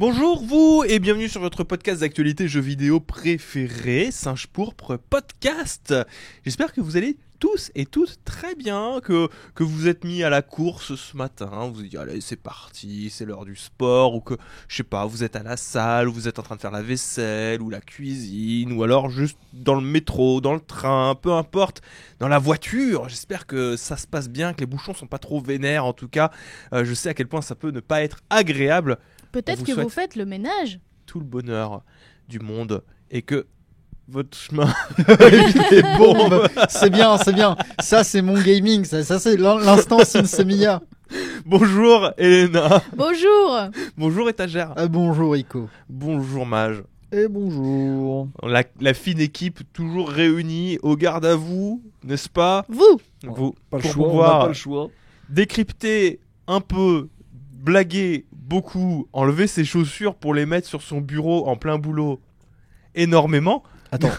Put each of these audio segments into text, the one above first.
Bonjour vous et bienvenue sur votre podcast d'actualité jeux vidéo préféré, Singe Pourpre Podcast. J'espère que vous allez tous et toutes très bien, que vous êtes mis à la course ce matin, vous vous dites allez c'est parti, c'est l'heure du sport, ou que je sais pas, vous êtes à la salle, ou vous êtes en train de faire la vaisselle, ou la cuisine, ou alors juste dans le métro, dans le train, peu importe, dans la voiture. J'espère que ça se passe bien, que les bouchons sont pas trop vénères en tout cas. Je sais à quel point ça peut ne pas être agréable. Peut-être que vous faites le ménage. Tout le bonheur du monde et que votre chemin est bon. C'est bien. Ça, c'est mon gaming. Ça c'est l'instant Sinsemiya. Bonjour Elena. Bonjour. Bonjour étagère. Bonjour Ico. Bonjour Mage. Et bonjour. La fine équipe toujours réunie au garde à vous, n'est-ce pas? Vous. Pas le pour choix, pouvoir on n'a pas le choix. décrypter un peu, blaguer beaucoup, enlever ses chaussures pour les mettre sur son bureau en plein boulot énormément. Attends.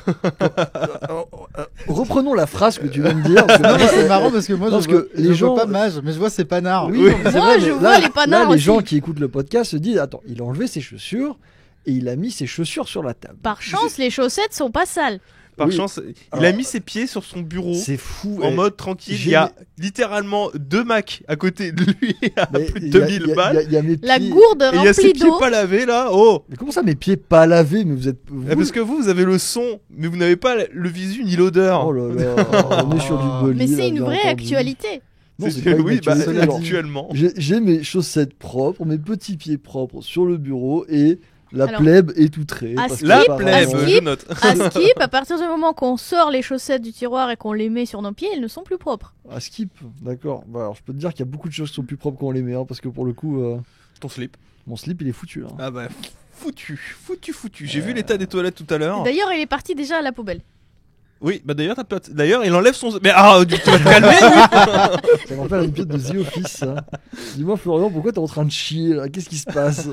Reprenons la phrase que tu viens de dire. Parce que Non, mais c'est marrant parce que moi les gens vois pas Mage, mais je vois ses panards. Oui, Oui. non, mais c'est Moi, vrai, je mais vois les panards les aussi. gens qui écoutent le podcast se disent attends, il a enlevé ses chaussures et il a mis ses chaussures sur la table. Par chance, les chaussettes sont pas sales. Par Oui. chance, il Alors, a mis ses pieds sur son bureau. C'est fou. En mode tranquille, il y a littéralement 2 Macs à côté de lui à plus de 2000 balles. Il y a mes La pieds. gourde Et il y a ses remplie pieds d'eau. pas lavés là. Oh, Mais comment ça, mes pieds pas lavés? Mais vous êtes. Parce que vous avez le son, mais vous n'avez pas le visu ni l'odeur. Oh là là, on est sur du bolide. Mais c'est là, une bien vraie entendu. actualité. Non, c'est pas une oui, bah, actualité, genre, actuellement. J'ai mes chaussettes propres, mes petits pieds propres sur le bureau et la Alors, plèbe est outrée. à parce skip, que La apparemment- plèbe, skip. je note. À skip, à partir du moment qu'on sort les chaussettes du tiroir et qu'on les met sur nos pieds, elles ne sont plus propres. À skip, d'accord. Bah, alors je peux te dire qu'il y a beaucoup de choses qui sont plus propres qu'on les met, hein, parce que pour le coup, Ton slip. mon slip il est foutu. Hein. Ah bah, foutu. J'ai vu l'état des toilettes tout à l'heure. D'ailleurs, il est parti déjà à la poubelle. Oui, bah d'ailleurs, il enlève son. Mais tu vas te calmer, lui. Ça me rappelle un épisode de The Office. Ça. Dis-moi Florian, pourquoi t'es en train de chier là? Qu'est-ce qui se passe?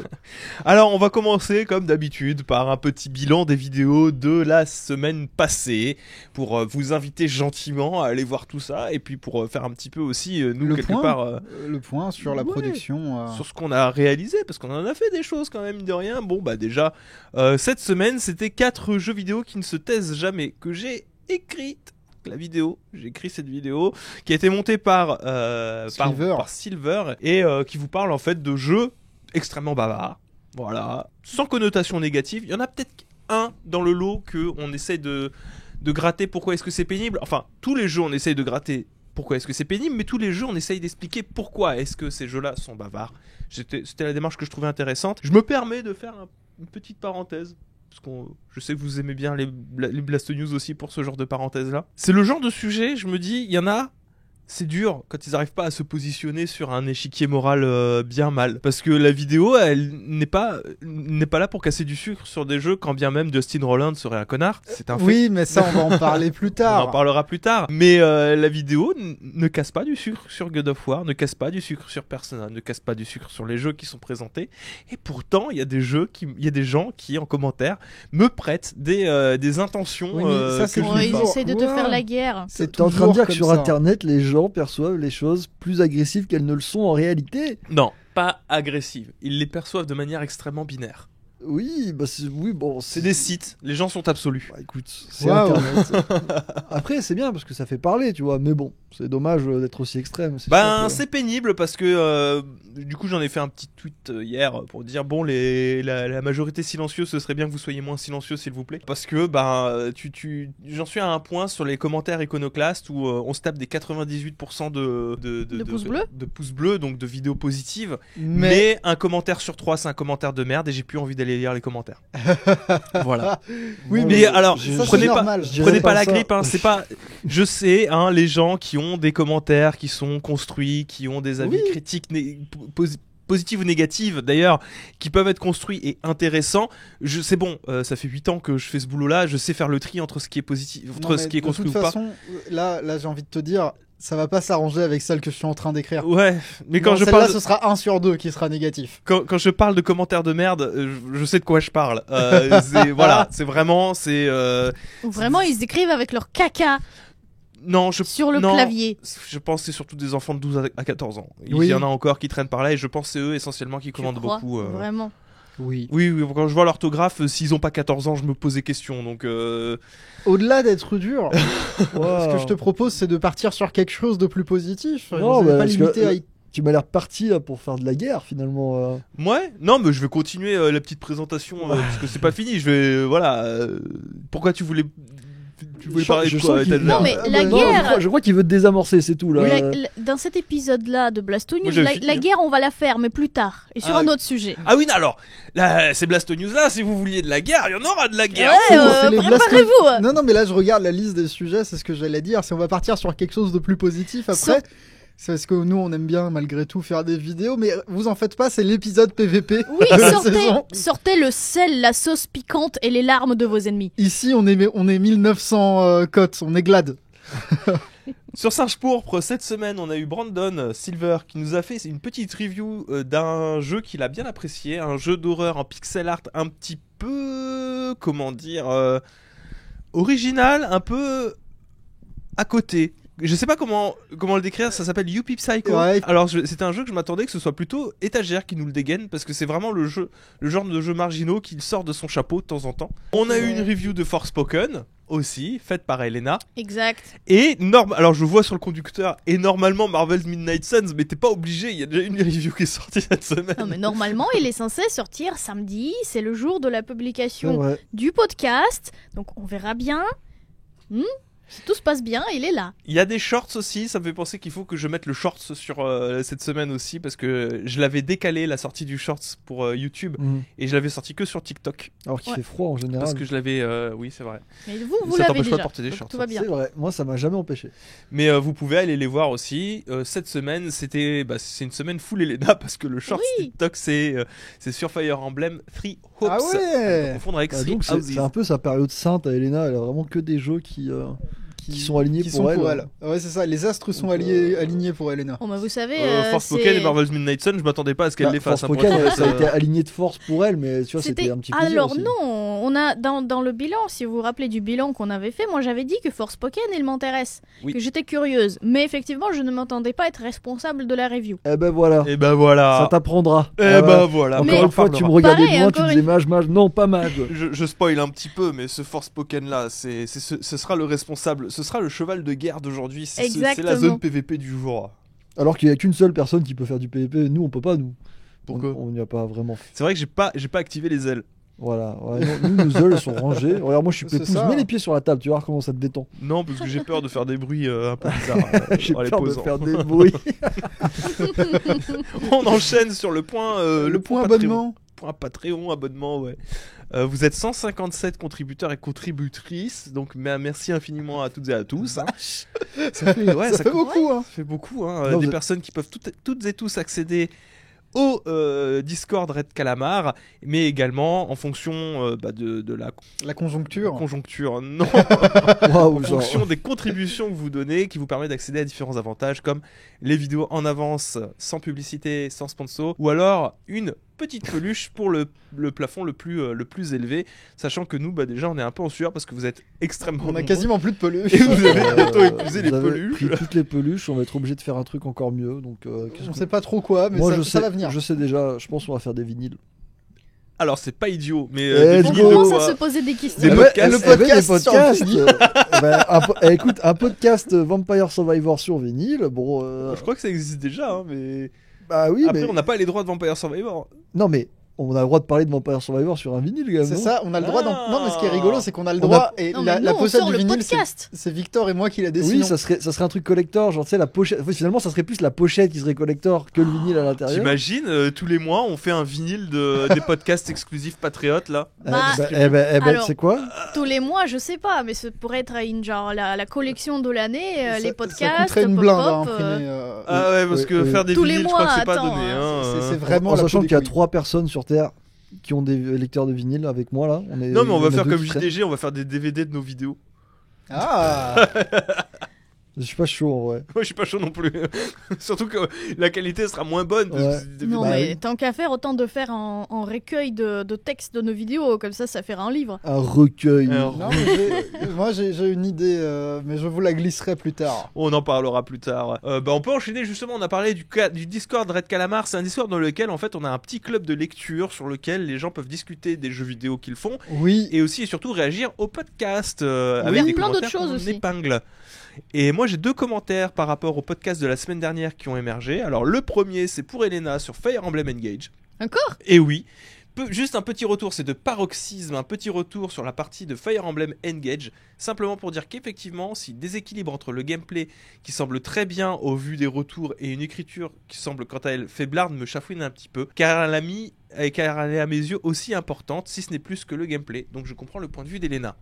Alors, on va commencer comme d'habitude par un petit bilan des vidéos de la semaine passée pour vous inviter gentiment à aller voir tout ça et puis pour faire un petit peu aussi nous Le quelque point. part Le point sur la Ouais. production. sur ce qu'on a réalisé parce qu'on en a fait des choses quand même mine de rien. Bon bah déjà cette semaine c'était 4 jeux vidéo qui ne se taisent jamais que j'ai écrite. J'ai écrit cette vidéo qui a été montée par Silver et qui vous parle en fait de jeux extrêmement bavards. Voilà, sans connotation négative. Il y en a peut-être un dans le lot que on essaye de gratter pourquoi est-ce que c'est pénible. Enfin, tous les jeux on essaye de gratter pourquoi est-ce que c'est pénible, mais tous les jeux on essaye d'expliquer pourquoi est-ce que ces jeux-là sont bavards. C'était la démarche que je trouvais intéressante. Je me permets de faire une petite parenthèse. Parce que je sais que vous aimez bien les Blast News aussi pour ce genre de parenthèse-là. C'est le genre de sujet, je me dis, il y en a, c'est dur quand ils n'arrivent pas à se positionner sur un échiquier moral bien mal. Parce que la vidéo, elle n'est pas là pour casser du sucre sur des jeux, quand bien même Justin Roiland serait un connard. C'est un fait. Oui, mais ça, on va en parler plus On tard. en parlera plus tard. Mais la vidéo ne casse pas du sucre sur God of War, ne casse pas du sucre sur Persona, ne casse pas du sucre sur les jeux qui sont présentés. Et pourtant, il y a des gens qui, en commentaire, me prêtent des intentions. Oui, mais ça, c'est que je Ouais, n'ai ils pas. essayent de te Ouais. faire la guerre. C'est T'es en train de dire que toujours sur comme ça. internet, les gens perçoivent les choses plus agressives qu'elles ne le sont en réalité? Non, pas agressive. Ils les perçoivent de manière extrêmement binaire. Oui, bah oui, bon, C'est des sites, les gens sont absolus. Bah, écoute, c'est Waouh. internet. Après, c'est bien parce que ça fait parler, tu vois, mais bon, c'est dommage d'être aussi extrême. C'est sûr Ben, que- c'est pénible parce que du coup j'en ai fait un petit tweet hier pour dire bon la majorité silencieuse ce serait bien que vous soyez moins silencieux s'il vous plaît parce que j'en suis à un point sur les commentaires iconoclastes où on se tape des 98% De pouces bleus. de pouces bleus donc de vidéos positives Mais mais un commentaire sur 3 c'est un commentaire de merde et j'ai plus envie d'aller lire les commentaires. Voilà. oui, Moi, mais alors, je- ça, prenez c'est pas- normal. je dirais Prenez pas la ça. grippe, hein, c'est pas. Je sais, hein, les gens qui ont des commentaires qui sont construits, qui ont des avis Oui. critiques positives ou négatives d'ailleurs, qui peuvent être construits et intéressants. C'est bon, ça fait 8 ans que je fais ce boulot-là, je sais faire le tri entre ce qui est positif, Non, entre mais ce qui est de construit toute ou pas. façon, là, j'ai envie de te dire, ça va pas s'arranger avec celle que je suis en train d'écrire. Ouais, mais quand Non, je celle-là, parle, ce sera 1 sur 2 qui sera négatif. quand je parle de commentaires de merde, je sais de quoi je parle. Voilà, c'est vraiment, Ou vraiment, ils écrivent avec leur caca non, sur le non. clavier. Je pense que c'est surtout des enfants de 12 à 14 ans. Il Oui. y en a encore qui traînent par là et je pense que c'est eux essentiellement qui Tu commandent crois, beaucoup. Vraiment. Oui. Oui, oui, quand je vois l'orthographe, s'ils ont pas 14 ans, je me pose des questions. Donc, Au-delà d'être dur, ce Wow. que je te propose, c'est de partir sur quelque chose de plus positif. Non, Vous avez bah, pas parce limité que, à... tu m'as l'air parti là, pour faire de la guerre finalement. ouais, non, mais je vais continuer la petite présentation parce que c'est pas fini. Je vais, voilà. Pourquoi tu voulais parler de Je quoi sens qu'il- Non, mais la non, guerre- je crois qu'il veut te désamorcer, c'est tout là. Dans cet épisode-là de Blasto News, Moi, j'avais la, fini, la hein. guerre, on va la faire, mais plus tard, et sur Ah, un autre sujet. Ah oui, non, alors, là, c'est Blasto News là. Si vous vouliez de la guerre, il y en aura de la guerre. Ouais, c'est les préparez-vous. Non, mais là, je regarde la liste des sujets, c'est ce que j'allais dire. Si on va partir sur quelque chose de plus positif après, c'est parce que nous, on aime bien, malgré tout, faire des vidéos, mais vous en faites pas, c'est l'épisode PVP Oui, de la saison. sortez le sel, la sauce piquante et les larmes de vos ennemis. Ici, on est 1900 cotes, on est glad. Sur Singe Pourpre, cette semaine, on a eu Brandon Silver qui nous a fait une petite review d'un jeu qu'il a bien apprécié, un jeu d'horreur en pixel art un petit peu, comment dire, original, un peu à côté. Je sais pas comment le décrire, ça s'appelle Youpi Psycho. Ouais. Alors c'était un jeu que je m'attendais que ce soit plutôt étagère qui nous le dégaine parce que c'est vraiment le genre de jeu marginaux qui sort de son chapeau de temps en temps. On a eu une review de Forspoken aussi, faite par Elena. Exact. Et alors je vois sur le conducteur et normalement Marvel's Midnight Suns, mais t'es pas obligé, il y a déjà une review qui est sortie cette semaine. Non, mais normalement, il est censé sortir samedi, c'est le jour de la C'est publication vrai. du podcast, donc on verra bien. Si tout se passe bien, il est là. Il y a des shorts aussi, ça me fait penser qu'il faut que je mette le shorts sur cette semaine aussi parce que je l'avais décalé la sortie du shorts pour YouTube Mhm. et je l'avais sorti que sur TikTok Alors qu'il Ouais. fait froid en général. parce que je l'avais oui, c'est vrai. Mais vous Ça l'avez t'empêche pas déjà, de porter des donc shorts, tout va bien. C'est vrai, moi ça m'a jamais empêché. Mais vous pouvez aller les voir aussi. Cette semaine, c'est une semaine full Elena parce que le short Oui. TikTok c'est sur Fire Emblem Three Hopes. Ah ouais. À confondre avec Bah, Three donc c'est Houses. un peu sa période sainte à Elena, elle a vraiment que des jeux qui sont alignés qui pour sont elle. pour elle. Ouais, c'est ça, les astres sont Donc, alignés pour Elena. Oh, bah, vous savez, Forspoken c'est- et Marvel's Midnight Sun, je m'attendais pas à ce qu'elle Bah, les fasse. Forspoken, pour être ça a honnête, été aligné de force pour elle, mais tu vois, c'était un petit plaisir Alors aussi. non, on a dans le bilan, si vous vous rappelez du bilan qu'on avait fait, moi j'avais dit que Forspoken il m'intéresse, Oui. que j'étais curieuse, mais effectivement je ne m'entendais pas être responsable de la review. Eh ben voilà, Et ben voilà. ça t'apprendra. Et Ah, ben voilà. Encore Mais- une fois, tu me regardais Pareil, de loin, tu encore disais une- mage, non pas mage. Je spoil un petit peu, mais ce Forspoken là, ce sera le responsable, ce sera le cheval de guerre d'aujourd'hui. C'est la Exactement. zone PVP du jour. Alors qu'il y a qu'une seule personne qui peut faire du PvP, nous on peut pas, nous. Pourquoi On n'y a pas vraiment. C'est vrai que j'ai pas activé les ailes. Voilà, ouais, non, nous nos ailes sont rangées. Regarde, moi je suis C'est pépouze, ça. mets les pieds sur la table, tu vas voir comment ça te détend. Non, parce que j'ai peur de faire des bruits un peu bizarres. J'ai en les peur de posant. faire des bruits. On enchaîne sur le point. Le point Patreon. abonnement. Point Patreon, abonnement, ouais. Vous êtes 157 contributeurs et contributrices, donc merci infiniment à toutes et à tous. hein. Ça fait, ouais, ça fait beaucoup, hein. Ça fait beaucoup, hein. Non, Des vous- personnes qui peuvent toutes et tous accéder au Discord Red Calamar, mais également en fonction de la La conjoncture. conjoncture, non, Waouh, en genre. fonction des contributions que vous donnez, qui vous permet d'accéder à différents avantages comme les vidéos en avance, sans publicité, sans sponsor, ou alors une petite peluche pour le plafond le plus élevé, sachant que nous, déjà, on est un peu en sueur parce que vous êtes extrêmement On a nombreux. quasiment plus de peluches. Et vous avez bientôt Vous épuisé les avez peluches. pris toutes les peluches, on va être obligé de faire un truc encore mieux. Donc, qu'est-ce On qu'on- sait pas trop quoi, mais Moi ça, je ça sais, va venir. je sais déjà, je pense qu'on va faire des vinyles. Alors, c'est pas idiot, mais Let's des On go. vinyles de commence quoi à se poser des questions. Des Eh ben, podcasts. eh ben, Le podcast des podcasts, sur vinyle. écoute, un podcast Vampire Survivor sur vinyle, bon, Je crois que ça existe déjà, hein, mais bah oui, après, mais on n'a pas les droits de Vampire Survivor. non, mais on a le droit de parler de Vampire Survivor sur un vinyle, quand même. C'est non ça, on a le droit. Ah. Non, mais ce qui est rigolo, c'est qu'on a le On a- droit. Et Non, la mais nous, on pochette sort du le vinyle, podcast. c'est Victor et moi qui la dessinons. Oui, ça serait un truc collector, genre tu sais la pochette. Enfin, finalement, ça serait plus la pochette qui serait collector que le vinyle à l'intérieur. T'imagines, tous les mois, on fait un vinyle des podcasts exclusifs Patriotes, là. Bah, alors- c'est quoi Tous les mois, je sais pas, mais ça pourrait être genre la collection de l'année, Ça- les Ça podcasts, coûterait une pop-up, blinde à imprimer. Ah ouais, parce oui, que oui. faire des Tous les vinyles, je crois mois, que c'est pas attends, donné. Hein. C'est vraiment En la sachant peau des qu'il y a couilles. 3 personnes sur Terre qui ont des lecteurs de vinyle avec moi là. Non, mais on va a faire deux comme qui traînent. JDG, on va faire des DVD de nos vidéos. Ah Je suis pas chaud en vrai. Moi, je suis pas chaud non plus. Surtout que la qualité sera moins bonne. Parce que Ouais. c'est- Non, Bah mais oui. tant qu'à faire, autant de faire en recueil de textes de nos vidéos, comme ça fera un livre. Un recueil. Alors, Non, mais moi j'ai une idée, mais je vous la glisserai plus tard. on en parlera plus tard. On peut enchaîner justement. On a parlé du Discord Red Calamar. C'est un Discord dans lequel en fait on a un petit club de lecture sur lequel les gens peuvent discuter des jeux vidéo qu'ils font Oui, et aussi et surtout réagir au podcast Oui, avec des plein d'autres commentaires choses qu'on aussi. épingle. Et moi j'ai 2 commentaires par rapport au podcast de la semaine dernière qui ont émergé. Alors le premier c'est pour Elena sur Fire Emblem Engage. Encore? Et oui, juste un petit retour, c'est de Paroxysme, un petit retour sur la partie de Fire Emblem Engage, simplement pour dire qu'effectivement, si déséquilibre entre le gameplay qui semble très bien au vu des retours et une écriture qui semble quant à elle faiblarde me chafouine un petit peu, car elle est à mes yeux aussi importante, si ce n'est plus que le gameplay. Donc je comprends le point de vue d'Elena.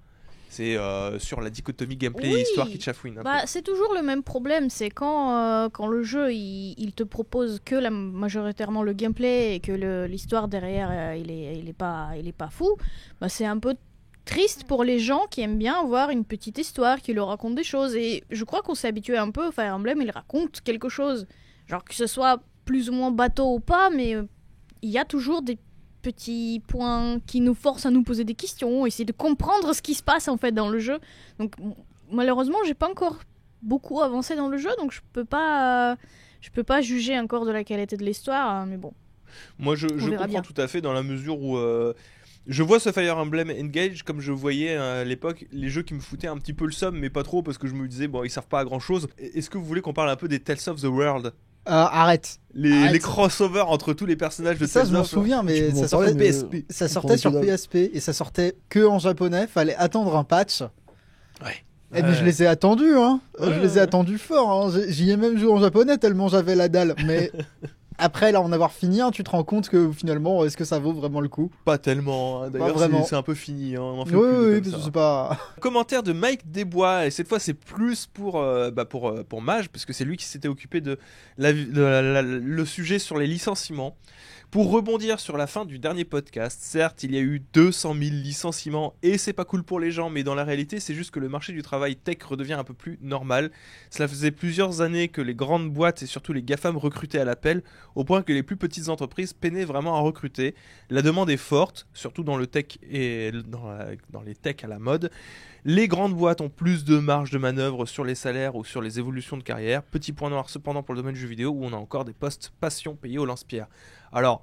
C'est sur la dichotomie gameplay et Oui. histoire qui te chafouine un Bah, c'est toujours le même problème, c'est quand le jeu il te propose que majoritairement le gameplay et que l'histoire derrière il est pas fou, bah c'est un peu triste pour les gens qui aiment bien voir une petite histoire qui leur raconte des choses. Et je crois qu'on s'est habitué un peu au Fire Emblem, il raconte quelque chose, genre que ce soit plus ou moins bateau ou pas, mais il y a toujours des petits points qui nous forcent à nous poser des questions, essayer de comprendre ce qui se passe en fait dans le jeu. Donc malheureusement, j'ai pas encore beaucoup avancé dans le jeu, donc je peux pas juger encore de la qualité de l'histoire, mais bon. Moi, je verra comprends bien. tout à fait dans la mesure où je vois ce Fire Emblem Engage comme je voyais à l'époque les jeux qui me foutaient un petit peu le seum, mais pas trop parce que je me disais, bon, ils servent pas à grand chose. Est-ce que vous voulez qu'on parle un peu des Tales of the World? arrête. Les crossovers entre tous les personnages de Ça, Tales je m'en of souviens, mais Tu m'en ça parlais, sortait, mais, PSP. ça on sortait parlait sur que dalle. PSP et ça sortait que en japonais. Fallait attendre un patch. Ouais. Eh, mais je les ai attendus, hein. Ouais, Je les ai ouais. attendus fort. Hein. J'y ai même joué en japonais tellement j'avais la dalle. Mais après, là, en avoir fini, hein, tu te rends compte que finalement, est-ce que ça vaut vraiment le coup? Pas tellement, hein. D'ailleurs, vraiment. c'est un peu fini, hein. On en fait Oui, plus de oui, comme parce que ça. c'est pas. Commentaire de Mike Desbois, et cette fois c'est plus pour Mage, parce que c'est lui qui s'était occupé de le sujet sur les licenciements. Pour rebondir sur la fin du dernier podcast, certes il y a eu 200 000 licenciements et c'est pas cool pour les gens, mais dans la réalité c'est juste que le marché du travail tech redevient un peu plus normal. Cela faisait plusieurs années que les grandes boîtes et surtout les GAFAM recrutaient à l'appel, au point que les plus petites entreprises peinaient vraiment à recruter. La demande est forte, surtout dans le tech et dans les techs à la mode. Les grandes boîtes ont plus de marge de manœuvre sur les salaires ou sur les évolutions de carrière. Petit point noir cependant pour le domaine du jeu vidéo où on a encore des postes passion payés au lance-pierre. Alors,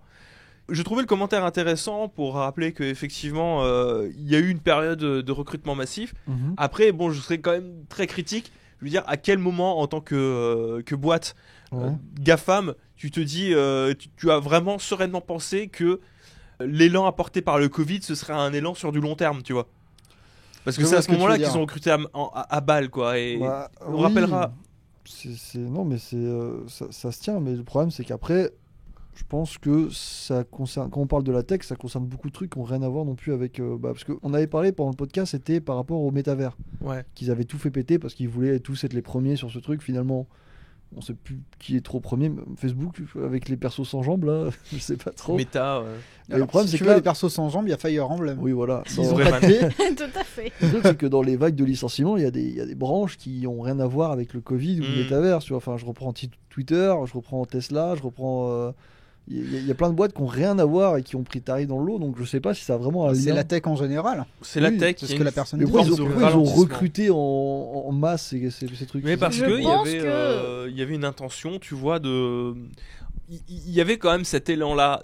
je trouvais le commentaire intéressant pour rappeler qu'effectivement, il y a eu une période de recrutement massif. Après, bon, je serais quand même très critique. Je veux dire, à quel moment, en tant que boîte Ouais. GAFAM, tu te dis, tu as vraiment sereinement pensé que l'élan apporté par le Covid, ce serait un élan sur du long terme, tu vois? Parce que Je c'est vois à ce ce que tu moment-là veux qu'ils dire. ont recruté à balle, quoi. Et Bah, on oui, rappellera. Non, mais ça se tient. Mais le problème, c'est qu'après, je pense que ça concerne. Quand on parle de la tech, ça concerne beaucoup de trucs qui n'ont rien à voir non plus avec. Parce qu'on avait parlé pendant le podcast, c'était par rapport au métavers. Ouais. Qu'ils avaient tout fait péter parce qu'ils voulaient tous être les premiers sur ce truc. Finalement, on sait plus qui est trop premier. Facebook, avec les persos sans jambes, là, je sais pas trop. Méta. Mais le problème, si c'est tu que veux là- les persos sans jambes, il y a Fire Emblem. Oui, voilà. S'ils Dans- ont Vraiment. pas de pied. Tout à fait. Le truc, c'est que dans les vagues de licenciements, il y a des branches qui ont rien à voir avec le Covid ou le Mm. métavers. Tu vois. Enfin, je reprends Twitter, je reprends Tesla, je reprends. Il y a plein de boîtes qui ont rien à voir et qui ont pris tarif dans le lot. Donc je sais pas si ça a vraiment un C'est lien. la tech en général. C'est la Oui, tech. c'est qui ce a que la une personne Mais dit. pourquoi ils forme ont, de pourquoi ils ont ralentissement. recruté en masse ces trucs? Mais parce Je que pense il y avait une intention, tu vois, il y avait quand même cet élan-là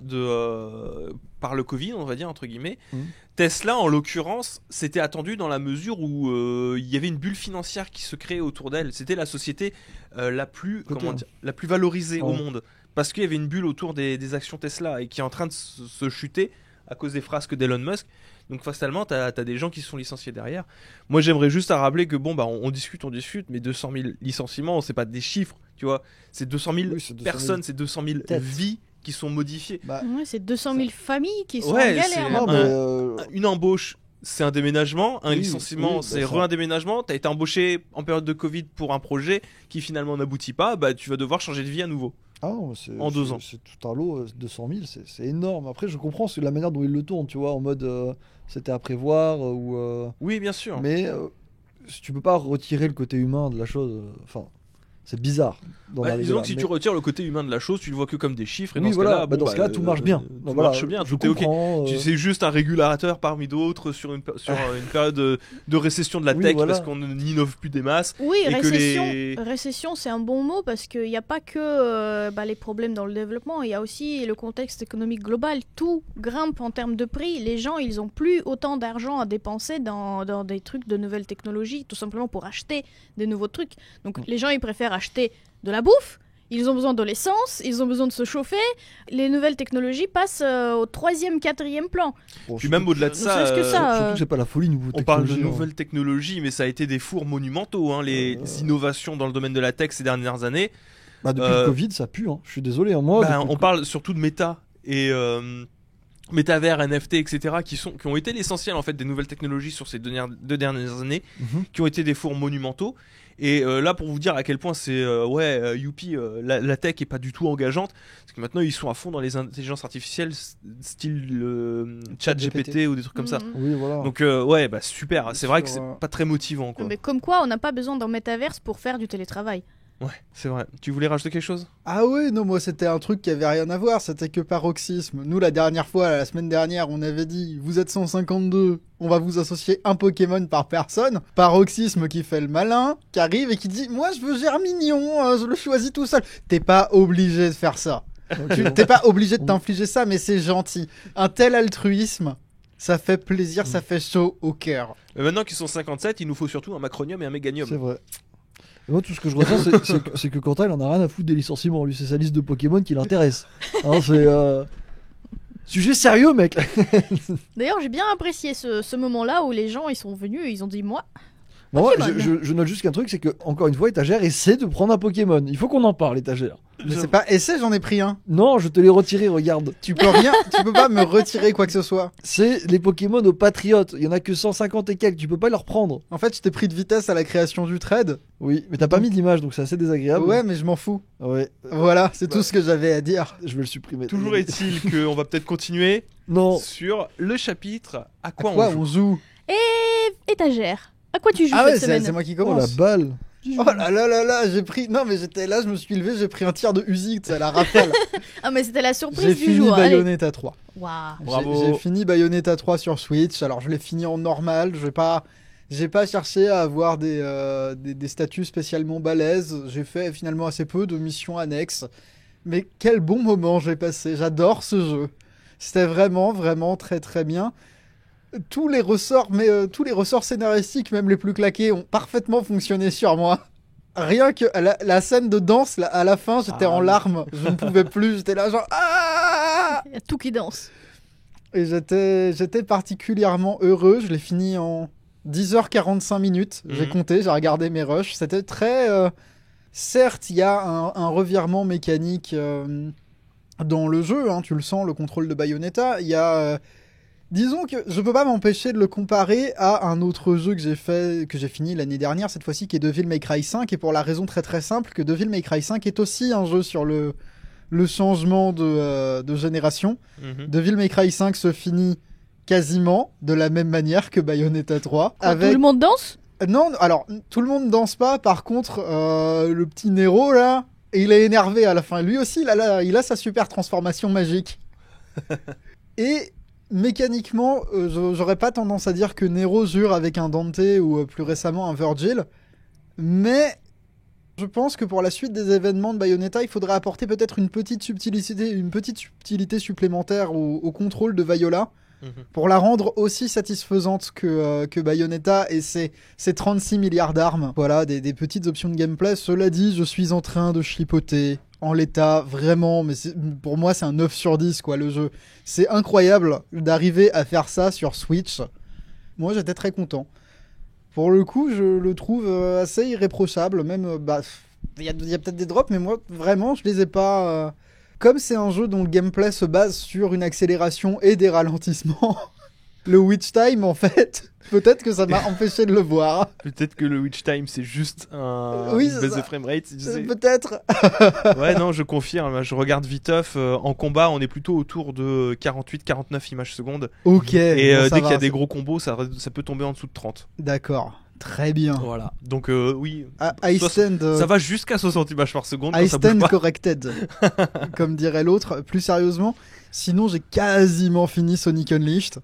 par le Covid, on va dire entre guillemets. Mhm. Tesla, en l'occurrence, c'était attendu dans la mesure où il y avait une bulle financière qui se créait autour d'elle. C'était la société la plus valorisée au Ouais. monde, parce qu'il y avait une bulle autour des actions Tesla et qui est en train de se chuter à cause des frasques d'Elon Musk. Donc fatalement, t'as des gens qui se sont licenciés derrière. Moi, j'aimerais juste à rappeler que bon, bah, on discute, mais 200 000 licenciements, c'est pas des chiffres, tu vois. C'est 200 000 Oui, c'est 200 000 personnes, c'est 200 000 têtes. vies qui sont modifiées. Bah, Ouais, c'est 200 000 familles qui sont Ouais, en c'est- galère. non, maintenant. mais, Une embauche, c'est un déménagement. Un Oui, licenciement, oui, c'est bah, ça. re-un-déménagement. T'as été embauché en période de Covid pour un projet qui finalement n'aboutit pas. Bah, tu vas devoir changer de vie à nouveau. ah non, En 2 ans. C'est tout un lot, 200 000, c'est énorme. Après, je comprends c'est la manière dont ils le tournent, tu vois, en mode c'était à prévoir ou. Oui, bien sûr. Mais tu peux pas retirer le côté humain de la chose. Enfin, c'est bizarre. Disons que si tu retires le côté humain de la chose, tu le vois que comme des chiffres. Et Oui, dans ce voilà. cas-là, Dans ce cas, tout marche bien. Tout marche bien, je tout est ok. comprends, C'est juste un régulateur parmi d'autres sur une période de récession de la Oui, tech voilà. parce qu'on n'innove plus des masses. Oui, Et que récession, c'est un bon mot parce qu'il n'y a pas que les problèmes dans le développement, il y a aussi le contexte économique global. Tout grimpe en termes de prix. Les gens, ils ont plus autant d'argent à dépenser dans des trucs de nouvelles technologies, tout simplement pour acheter des nouveaux trucs. Donc les gens, ils préfèrent acheter de la bouffe. Ils ont besoin de l'essence, ils ont besoin de se chauffer. Les nouvelles technologies passent au 3e, 4e plan. Bon, Puis même au-delà de Ne ça, serait-ce que ça. surtout que c'est pas la folie nouveau on parle de technologie, hein. nouvelles technologies, mais ça a été des fours monumentaux, hein, les innovations dans le domaine de la tech ces dernières années. Bah, depuis le Covid, ça pue. Hein. Je suis désolé. Hein. Moi, On parle surtout de méta et métavers, NFT, etc., qui ont été l'essentiel en fait des nouvelles technologies sur ces deux dernières années, qui ont été des fours monumentaux. Et là, pour vous dire à quel point c'est youpi, la tech est pas du tout engageante, parce que maintenant ils sont à fond dans les intelligences artificielles, style chat GPT ou des trucs comme ça. Oui, voilà. Donc super. C'est vrai que c'est pas très motivant, quoi. Mais comme quoi, on n'a pas besoin d'un métaverse pour faire du télétravail. Ouais, c'est vrai. Tu voulais rajouter quelque chose ? Ah ouais, non, moi c'était un truc qui avait rien à voir, c'était que paroxysme. Nous, la dernière fois, la semaine dernière, on avait dit, vous êtes 152, on va vous associer un Pokémon par personne. Paroxysme qui fait le malin, qui arrive et qui dit, moi je veux Germignon, je le choisis tout seul. T'es pas obligé de faire ça. T'es pas obligé de t'infliger ça, mais c'est gentil. Un tel altruisme, ça fait plaisir, ça fait chaud au cœur. Mais maintenant qu'ils sont 57, il nous faut surtout un macronium et un méganium. C'est vrai. Et moi, tout ce que je retiens, c'est que Quentin, il en a rien à foutre des licenciements. Lui, c'est sa liste de Pokémon qui l'intéresse. Hein, c'est sujet sérieux, mec. D'ailleurs, j'ai bien apprécié ce moment-là où les gens ils sont venus et ils ont dit moi. Moi, Pokémon. je note juste qu'un truc, c'est que encore une fois, Étagère essaie de prendre un Pokémon. Il faut qu'on en parle, Étagère. Mais c'est pas essai, j'en ai pris un. Non, je te l'ai retiré, regarde. Tu peux pas me retirer quoi que ce soit. C'est les Pokémon aux Patriotes. Il y en a que 150 et quelques. Tu peux pas les reprendre. En fait, je t'ai pris de vitesse à la création du trade. Oui, mais t'as pas mis d'image, donc c'est assez désagréable. Ouais, mais je m'en fous. Ouais. Voilà, c'est tout ce que j'avais à dire. Je vais le supprimer. Toujours est-il qu'on va peut-être continuer Non. sur le chapitre à quoi, Quoi, on joue. Et étagère. À quoi tu joues Ah ouais, cette semaine c'est moi qui Oh la commence. balle. Oh là là là là, j'ai pris. Non, mais j'étais là, je me suis levé, j'ai pris un tir de Uzi, tu sais, à la rafale. Ah mais c'était la J'ai surprise du fini jour. Allez. Bayonetta 3. Waouh. Bravo. J'ai fini Bayonetta 3 sur Switch. Alors, je l'ai fini en normal. J'ai pas cherché à avoir des statuts spécialement balèzes. J'ai fait finalement assez peu de missions annexes. Mais quel bon moment j'ai passé. J'adore ce jeu. C'était vraiment, vraiment très, très bien. Tous les ressorts scénaristiques, même les plus claqués, ont parfaitement fonctionné sur moi. Rien que la scène de danse, là, à la fin, j'étais en larmes. Je ne pouvais plus. J'étais là, genre. Ah Il y a tout qui danse. Et j'étais particulièrement heureux. Je l'ai fini en 10h45 minutes. J'ai compté, j'ai regardé mes rushs. C'était très. Certes, il y a un revirement mécanique dans le jeu. Hein, tu le sens, le contrôle de Bayonetta. Il y a. Disons que je peux pas m'empêcher de le comparer à un autre jeu que j'ai fini l'année dernière, cette fois-ci, qui est Devil May Cry 5, et pour la raison très très simple que Devil May Cry 5 est aussi un jeu sur le changement de génération. Devil May Cry 5 se finit quasiment de la même manière que Bayonetta 3. Tout le monde danse. Non, alors, tout le monde danse pas, par contre, le petit Nero, là, il est énervé à la fin. Lui aussi, il a sa super transformation magique. Et... mécaniquement, j'aurais pas tendance à dire que Nero jure avec un Dante ou plus récemment un Virgil, mais je pense que pour la suite des événements de Bayonetta, il faudrait apporter peut-être une petite subtilité supplémentaire au contrôle de Viola pour la rendre aussi satisfaisante que Bayonetta et ses 36 milliards d'armes. Voilà, des petites options de gameplay. Cela dit, je suis en train de chipoter. En l'état, vraiment, mais pour moi c'est un 9 sur 10 quoi le jeu. C'est incroyable d'arriver à faire ça sur Switch. Moi j'étais très content. Pour le coup, je le trouve assez irréprochable, même il y a peut-être des drops, mais moi vraiment je les ai pas... Comme c'est un jeu dont le gameplay se base sur une accélération et des ralentissements, le Witch Time en fait, peut-être que ça m'a empêché de le voir. Peut-être que le Witch Time c'est juste une baisse de framerate. Peut-être. Ouais, non, je confirme. Je regarde viteuf. En combat, on est plutôt autour de 48-49 images secondes. Ok. Et bon, dès ça qu'il y a va, des gros combos, ça peut tomber en dessous de 30. D'accord. Très bien. Voilà. Donc oui. I stand, Ça va jusqu'à 60 images par seconde. I quand ça bouge stand pas. corrected, comme dirait l'autre. Plus sérieusement, sinon j'ai quasiment fini Sonic Unleashed.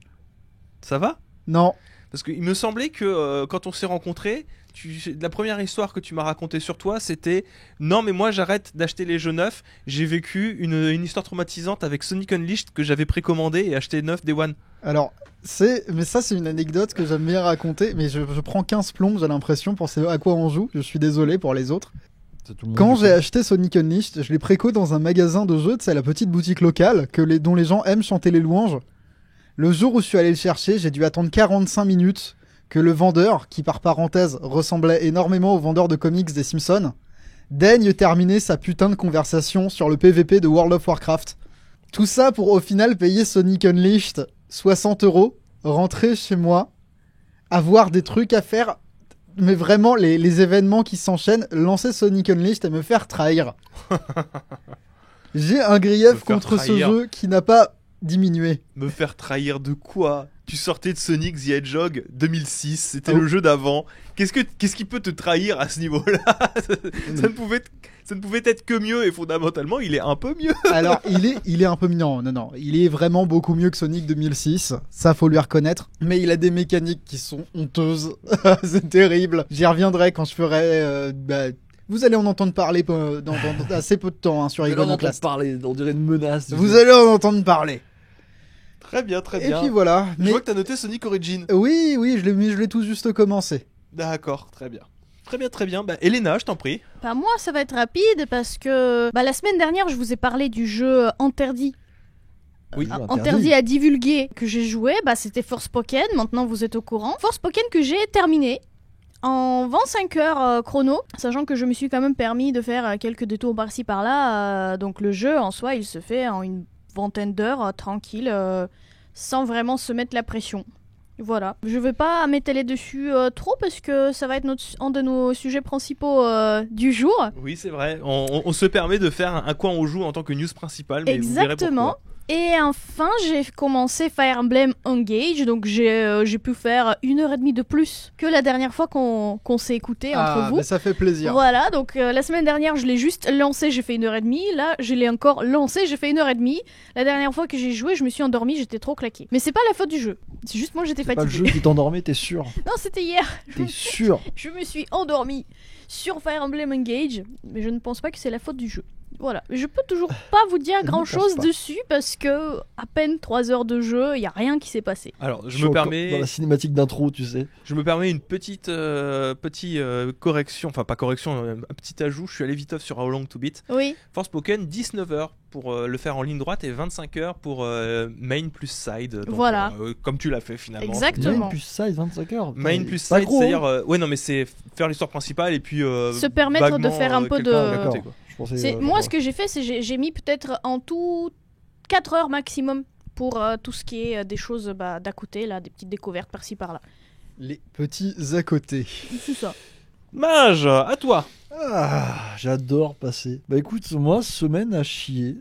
Ça va? Non, Parce qu'il me semblait que quand on s'est rencontrés, la première histoire que tu m'as racontée sur toi, c'était non mais moi j'arrête d'acheter les jeux neufs. J'ai vécu une histoire traumatisante avec Sonic Unleashed que j'avais précommandé et acheté neuf Day One. alors mais ça c'est une anecdote que j'aime bien raconter, mais je prends 15 plombs, j'ai l'impression, pour savoir à quoi on joue. Je suis désolé pour les autres. C'est tout le monde Quand qui j'ai fait. acheté Sonic Unleashed, je l'ai préco dans un magasin de jeux, c'est la petite boutique locale dont les gens aiment chanter les louanges. Le jour où je suis allé le chercher, j'ai dû attendre 45 minutes que le vendeur, qui par parenthèse ressemblait énormément au vendeur de comics des Simpsons, daigne terminer sa putain de conversation sur le PVP de World of Warcraft. Tout ça pour au final payer Sonic Unleashed 60€, rentrer chez moi, avoir des trucs à faire, mais vraiment les événements qui s'enchaînent, lancer Sonic Unleashed et me faire trahir. J'ai un grief Me faire contre ce trahir. jeu qui n'a pas diminué. Me faire trahir de quoi? Tu sortais de Sonic the Hedgehog 2006, c'était Oh. le jeu d'avant. Qu'est-ce qui peut te trahir à ce niveau-là? ça ne pouvait être que mieux et fondamentalement il est un peu mieux. Alors, il est un peu mieux. Non. Il est vraiment beaucoup mieux que Sonic 2006. Ça, faut lui reconnaître. Mais il a des mécaniques qui sont honteuses. C'est terrible. J'y reviendrai quand je ferai. Vous allez en entendre parler dans assez peu de temps hein, sur Vous allez en entendre Iconoclast. parler, on dirait une menace. Vous allez en entendre parler. Très bien, très Et bien. puis voilà. Je Mais vois que t'as noté Sonic Origin. oui, je l'ai tout juste commencé. D'accord, très bien. Très bien. Bah, Elena, je t'en prie. Bah moi, ça va être rapide parce que la semaine dernière, je vous ai parlé du jeu interdit. Oui, Interdit à divulguer que j'ai joué, c'était Forspoken, maintenant vous êtes au courant. Forspoken que j'ai terminé en 25 heures chrono, sachant que je me suis quand même permis de faire quelques détours par-ci par-là. Donc le jeu en soi, il se fait en une vingtaine d'heures, tranquille, sans vraiment se mettre la pression. Voilà. Je vais pas m'étaler dessus trop parce que ça va être un de nos sujets principaux du jour. Oui, c'est vrai. On se permet de faire un coin on joue en tant que news principale. Mais vous verrez Exactement. pourquoi. Et enfin, j'ai commencé Fire Emblem Engage, donc j'ai pu faire 1h30 de plus que la dernière fois qu'on s'est écouté entre vous. Mais ça fait plaisir. Voilà, donc la semaine dernière, je l'ai juste lancé, j'ai fait 1h30. Là, je l'ai encore lancé, j'ai fait 1h30. La dernière fois que j'ai joué, je me suis endormie, j'étais trop claquée. Mais c'est pas la faute du jeu. C'est juste moi, j'étais C'est pas le fatiguée. jeu qui t'endormait, t'es sûr? Non, c'était hier. T'es sûr? Je me suis endormie sur Fire Emblem Engage, mais je ne pense pas que c'est la faute du jeu. Voilà, je peux toujours pas vous dire Je ne grand pense chose pas. dessus parce que à peine 3 heures de jeu, il y a rien qui s'est passé. Alors, suis encore dans la cinématique d'intro, tu sais. je me permets une petite correction, enfin pas correction, un petit ajout. Je suis allé vite sur How Long to Beat. Oui, Forspoken, 19 heures pour le faire en ligne droite et 25 heures pour main plus side. Donc, Voilà. Comme tu l'as fait finalement. Exactement. Main plus size, 25 heures. Main plus Pas side, gros, c'est-à-dire. hein. Ouais, non, mais c'est faire l'histoire principale et puis. Se permettre de vaguement, faire un peu quelqu'un de- à D'accord. côté, quoi. Je pensais, c'est moi d'accord. ce que j'ai fait, c'est j'ai mis peut-être en tout 4 heures maximum pour tout ce qui est des choses d'à côté, là, des petites découvertes par-ci par-là. Les petits à côté. C'est ça. Mage, à toi. Ah, j'adore passer. Bah écoute, moi, semaine à chier.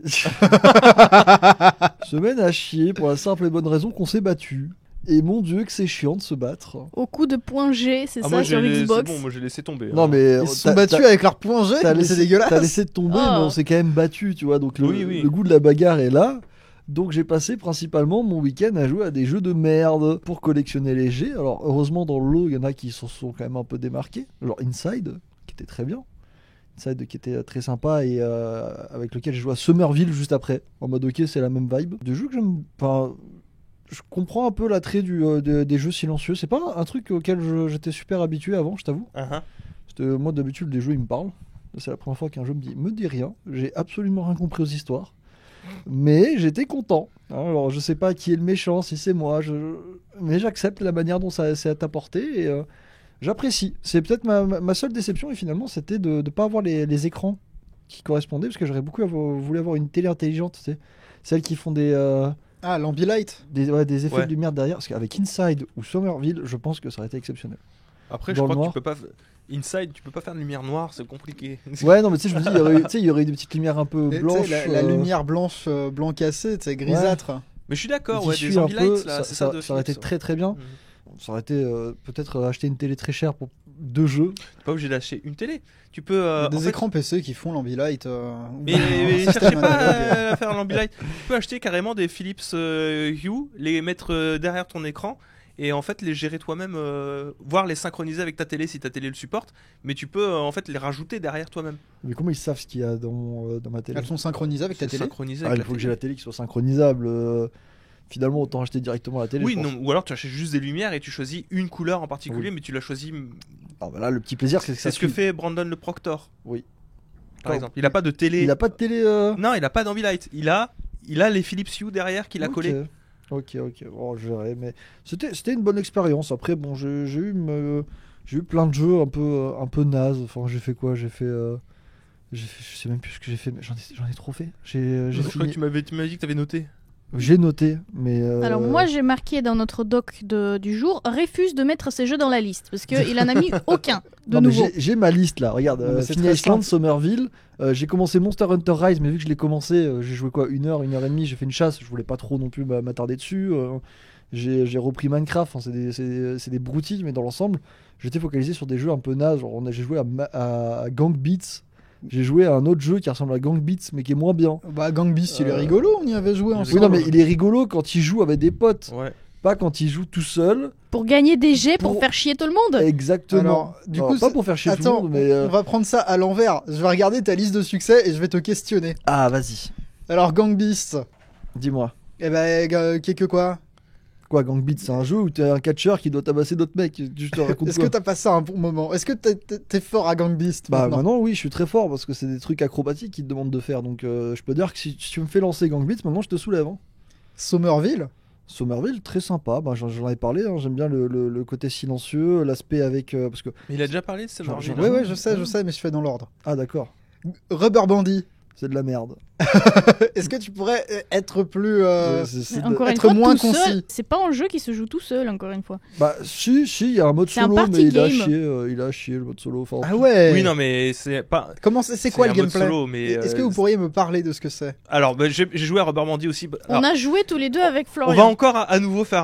Semaine à chier pour la simple et bonne raison qu'on s'est battu. Et mon dieu que c'est chiant de se battre. Au coup de point G, c'est Ah, ça sur c'est Xbox. bon, moi j'ai laissé tomber. Non hein. mais Ils se sont battus avec leur point G, t'as mais c'est laissé, dégueulasse. t'as laissé de tomber, Oh. mais on s'est quand même battu, tu vois. Donc Oui, oui. le goût de la bagarre est là. Donc j'ai passé principalement mon week-end à jouer à des jeux de merde pour collectionner les G. Alors heureusement dans le lot, il y en a qui se sont quand même un peu démarqués. Alors Inside, qui était très bien. Inside qui était très sympa et avec lequel j'ai joué à Somerville juste après. En mode ok, c'est la même vibe. Des jeux que j'aime. Enfin, je comprends un peu l'attrait des jeux silencieux. C'est pas un truc auquel j'étais super habitué avant, je t'avoue. Uh-huh. Moi d'habitude les jeux ils me parlent. C'est la première fois qu'un jeu me dit rien. J'ai absolument rien compris aux histoires. Mais j'étais content. Alors je sais pas qui est le méchant, si c'est moi. Mais j'accepte la manière dont ça s'est apporté et j'apprécie. C'est peut-être ma seule déception et finalement c'était de ne pas avoir les écrans qui correspondaient parce que j'aurais beaucoup voulu avoir une télé intelligente. Tu sais. Celles qui font des l'Ambilight. des effets Ouais. de lumière derrière. Parce qu'avec Inside ou Somerville, je pense que ça aurait été exceptionnel. Après, je Dans crois le que noir. tu peux pas. Inside, tu peux pas faire de lumière noire, c'est compliqué. Ouais, non, mais tu sais, je me dis, il y aurait eu des petites lumières un peu Et, blanches. tu sais, la lumière blanche, blanc cassé, tu sais, grisâtre. Mais je suis d'accord, j'y ouais, suis des un ambilights, peu, là, c'est ça de ça aurait été Philips. très très bien. Mhm. ça aurait été peut-être acheter une télé très chère pour 2 jeux. T'es pas obligé d'acheter une télé. Tu peux. Il y a des en fait, écrans PC qui font l'Ambilight. Mais cherchez pas à faire l'Ambilight. Tu peux acheter carrément des Philips Hue, les mettre derrière ton écran et en fait les gérer toi-même, voire les synchroniser avec ta télé si ta télé le supporte. Mais tu peux en fait les rajouter derrière toi-même. Mais comment ils savent ce qu'il y a dans ma télé? Elles sont synchronisées avec ta C'est télé. synchronisé Ah, avec il la faut que télé. j'ai la télé qui soit synchronisable. Finalement, autant acheter directement la télé. Oui, je pense. non, ou alors tu achètes juste des lumières et tu choisis une couleur en particulier, Oui. mais tu l'as choisi. Ah, bah là, le petit plaisir, c'est que ça C'est ce que suit. fait Brandon le Proctor. Oui. Par Ah, exemple, il a pas de télé. Il a pas de télé. Non, il a pas d'Ambilight. Il a les Philips Hue derrière qu'il a Ok. collé. Ok. Bon, je verrai. Mais c'était une bonne expérience. Après, bon, j'ai eu plein de jeux un peu nazes. Enfin, j'ai fait quoi? Je sais même plus ce que j'ai fait. Mais j'en ai trop fait. J'ai Je crois fini. que tu m'as dit que tu avais noté. J'ai noté, mais. Alors moi j'ai marqué dans notre doc du jour refuse de mettre ces jeux dans la liste parce qu'il en a mis aucun de Non, mais nouveau. j'ai ma liste là. Regarde, Non, mais c'est Phoenix très Island, simple. Somerville. J'ai commencé Monster Hunter Rise, mais vu que je l'ai commencé, j'ai joué quoi, 1 heure et demie. J'ai fait une chasse. Je voulais pas trop non plus m'attarder dessus. J'ai repris Minecraft. Enfin, c'est des broutilles, mais dans l'ensemble, j'étais focalisé sur des jeux un peu nazes. Genre, j'ai joué à Gang Beats. J'ai joué à un autre jeu qui ressemble à Gang Beats, mais qui est moins bien. Bah, Gang Beasts, il est rigolo, on y avait joué Oui, ensemble. Oui, non, mais il est rigolo quand il joue avec des potes, Ouais. pas quand il joue tout seul. Pour gagner des jets pour Pour- faire chier tout le monde. Exactement. Alors, du coup, pas c'est- pour faire chier tout le Attends, monde, mais. on va prendre ça à l'envers. Je vais regarder ta liste de succès et je vais te questionner. Ah, vas-y. Alors, Gang Beasts, Dis-moi. eh ben, qu'est-ce que quoi? Quoi, Gang Beats, c'est un jeu où t'es un catcheur qui doit tabasser d'autres mecs. Je te raconte Est-ce quoi que t'as passé un bon moment? Est-ce que t'es fort à Gang Beasts Bah maintenant? maintenant oui, je suis très fort parce que c'est des trucs acrobatiques qu'ils te demandent de faire. Donc je peux dire que si tu me fais lancer Gang Beats, maintenant je te soulève. Hein. Somerville? Somerville, très sympa. Bah, j'en ai parlé. Hein. J'aime bien le côté silencieux, l'aspect avec parce que Mais il a déjà parlé de Genre, Somerville. genre, Ouais, je sais, mais je fais dans l'ordre. ah d'accord, Rubber Bandit. c'est de la merde. Est-ce que tu pourrais être plus. C'est Mais de- encore une être fois, moins tout seul, concis. c'est pas un jeu qui se joue tout seul, encore une fois. Bah si, il y a un mode C'est un solo, party mais il a game. chier, il a chier le mode solo. Enfin, Ah ouais. Oui, non, mais c'est pas. Comment c'est quoi le un mode gameplay? solo, mais, Est-ce que vous pourriez me parler de ce que c'est? Alors, bah, j'ai joué à Rubber Bandit aussi. Alors, On a joué tous les deux avec on Florian. va encore à nouveau faire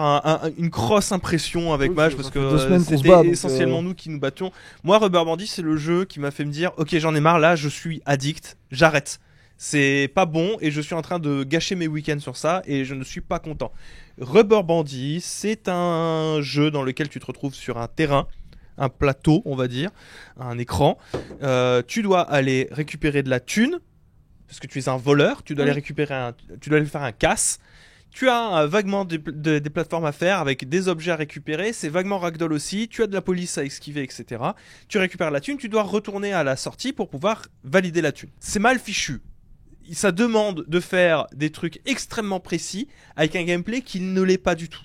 une cross impression avec Oui, Maj ça parce fait 2 que semaines qu'on se c'était bat, donc, essentiellement nous qui nous battions. Moi, Rubber Bandit, c'est le jeu qui m'a fait me dire ok, j'en ai marre, là, je suis addict, j'arrête. C'est pas bon et je suis en train de gâcher mes week-ends sur ça et je ne suis pas content. Rubber Bandit, c'est un jeu dans lequel tu te retrouves sur un terrain, un plateau, on va dire, un écran. Tu dois aller récupérer de la thune parce que tu es un voleur. Tu dois Oui. aller récupérer tu dois aller faire un casse. Tu as vaguement des plateformes à faire avec des objets à récupérer. C'est vaguement ragdoll aussi. Tu as de la police à esquiver, etc. Tu récupères la thune. Tu dois retourner à la sortie pour pouvoir valider la thune. C'est mal fichu. Ça demande de faire des trucs extrêmement précis avec un gameplay qui ne l'est pas du tout.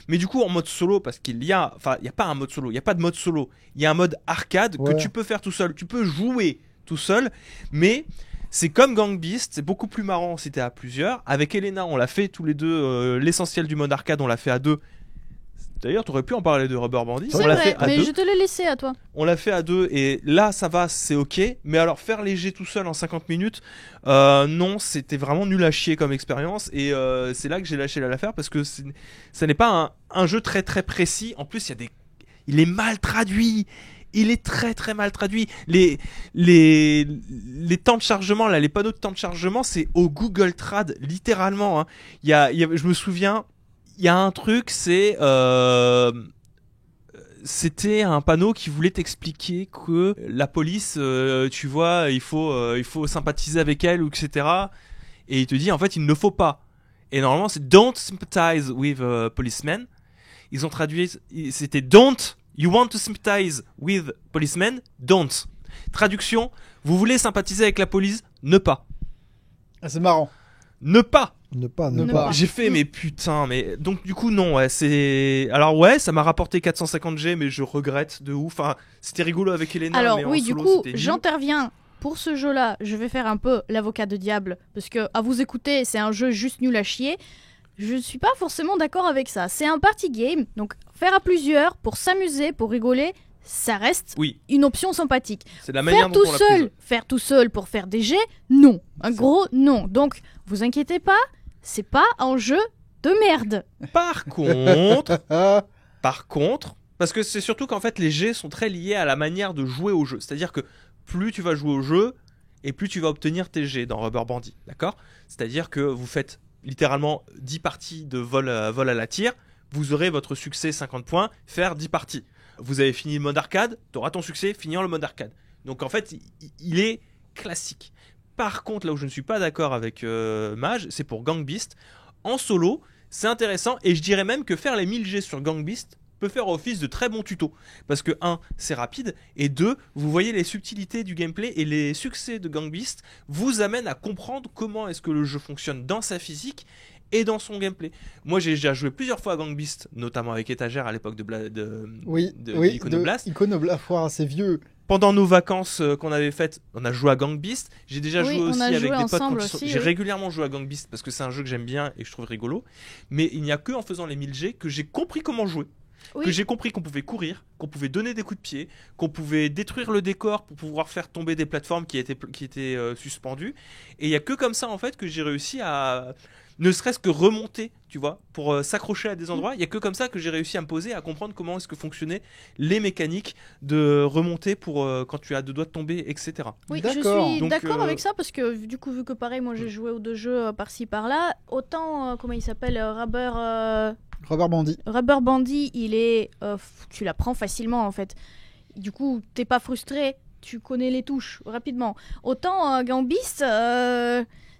Mais du coup, en mode solo, parce qu'il y a, enfin, il n'y a pas un mode solo, il n'y a pas de mode solo. Il y a un mode arcade Ouais. que tu peux faire tout seul. Tu peux jouer tout seul, mais c'est comme Gang Beasts, c'est beaucoup plus marrant si t'es à plusieurs. Avec Elena, on l'a fait tous les deux, l'essentiel du mode arcade, on l'a fait à deux. D'ailleurs, t'aurais pu en parler de Rubber Bandit. C'est On l'a vrai, fait à mais deux. je te l'ai laissé à toi. On l'a fait à deux et là ça va, c'est ok. Mais alors faire léger tout seul en 50 minutes, non, c'était vraiment nul à chier comme expérience. Et c'est là que j'ai lâché l'affaire parce que ça n'est pas un jeu très très précis. En plus, il est mal traduit. Il est très très mal traduit. Les temps de chargement, là, les panneaux de temps de chargement, c'est au Google Trad, littéralement. Hein. Je me souviens, il y a un truc, c'était un panneau qui voulait t'expliquer que la police, tu vois, il faut sympathiser avec elle, ou etc. Et il te dit, en fait, il ne faut pas. Et normalement, c'est don't sympathize with policemen. Ils ont traduit, c'était don't, you want to sympathize with policemen, don't. Traduction, vous voulez sympathiser avec la police, ne pas. Ah, c'est marrant. Ne pas. Ne pas. Ne pas. pas. J'ai fait, mais putain, mais donc du coup non, ouais, alors ouais, ça m'a rapporté 450 G, mais je regrette de ouf. Enfin, c'était rigolo avec Elena. Alors mais en oui, du solo, coup, c'était nul. j'interviens. Pour ce jeu-là, je vais faire un peu l'avocat de diable, parce que à vous écouter, c'est un jeu juste nul à chier. Je ne suis pas forcément d'accord avec ça. C'est un party game, donc faire à plusieurs, pour s'amuser, pour rigoler, ça reste Oui, une option sympathique. c'est la manière Faire dont tout on l'a seul, prise. faire tout seul pour faire des jets, non. Un C'est gros non. Donc, vous inquiétez pas, c'est pas un jeu de merde. Par contre, Ah, Par contre, parce que c'est surtout qu'en fait les jets sont très liés à la manière de jouer au jeu. C'est-à-dire que plus tu vas jouer au jeu et plus tu vas obtenir tes jets dans Rubber Bandit, d'accord ? C'est-à-dire que vous faites littéralement 10 parties de vol à la tire, vous aurez votre succès 50 points, faire 10 parties. Vous avez fini le mode arcade, tu auras ton succès finir le mode arcade. Donc en fait, il est classique. Par contre, là où je ne suis pas d'accord avec Mage, c'est pour Gang Beast. En solo, c'est intéressant et je dirais même que faire les 1000 G sur Gang Beast peut faire office de très bon tuto. Parce que 1, c'est rapide et 2, vous voyez les subtilités du gameplay et les succès de Gang Beast vous amènent à comprendre comment est-ce que le jeu fonctionne dans sa physique et dans son gameplay. Moi, j'ai déjà joué plusieurs fois à Gang Beast, notamment avec Étagère à l'époque de Iconoblast. Iconoblast, c'est vieux. Pendant nos vacances qu'on avait faites, on a joué à Gang Beast. J'ai déjà joué aussi avec des potes. J'ai régulièrement joué à Gang Beast parce que c'est un jeu que j'aime bien et que je trouve rigolo. Mais il n'y a que en faisant les 1000 G que j'ai compris comment jouer. Oui. Que j'ai compris qu'on pouvait courir, qu'on pouvait donner des coups de pied, qu'on pouvait détruire le décor pour pouvoir faire tomber des plateformes qui étaient suspendues. Et il n'y a que comme ça en fait que j'ai réussi à ne serait-ce que remonter, tu vois, pour s'accrocher à des endroits. Il n'y a que comme ça que j'ai réussi à me poser, à comprendre comment est-ce que fonctionnaient les mécaniques de remonter pour quand tu as deux doigts de tomber, etc. Oui, d'accord. Je suis d'accord avec ça parce que du coup, vu que pareil, moi j'ai joué aux deux jeux par-ci par-là, autant, comment il s'appelle, Rubber Bandit. Rubber Bandit, il est, tu l'apprends facilement en fait. Du coup, t'es pas frustré, tu connais les touches rapidement. Autant Gang Beast,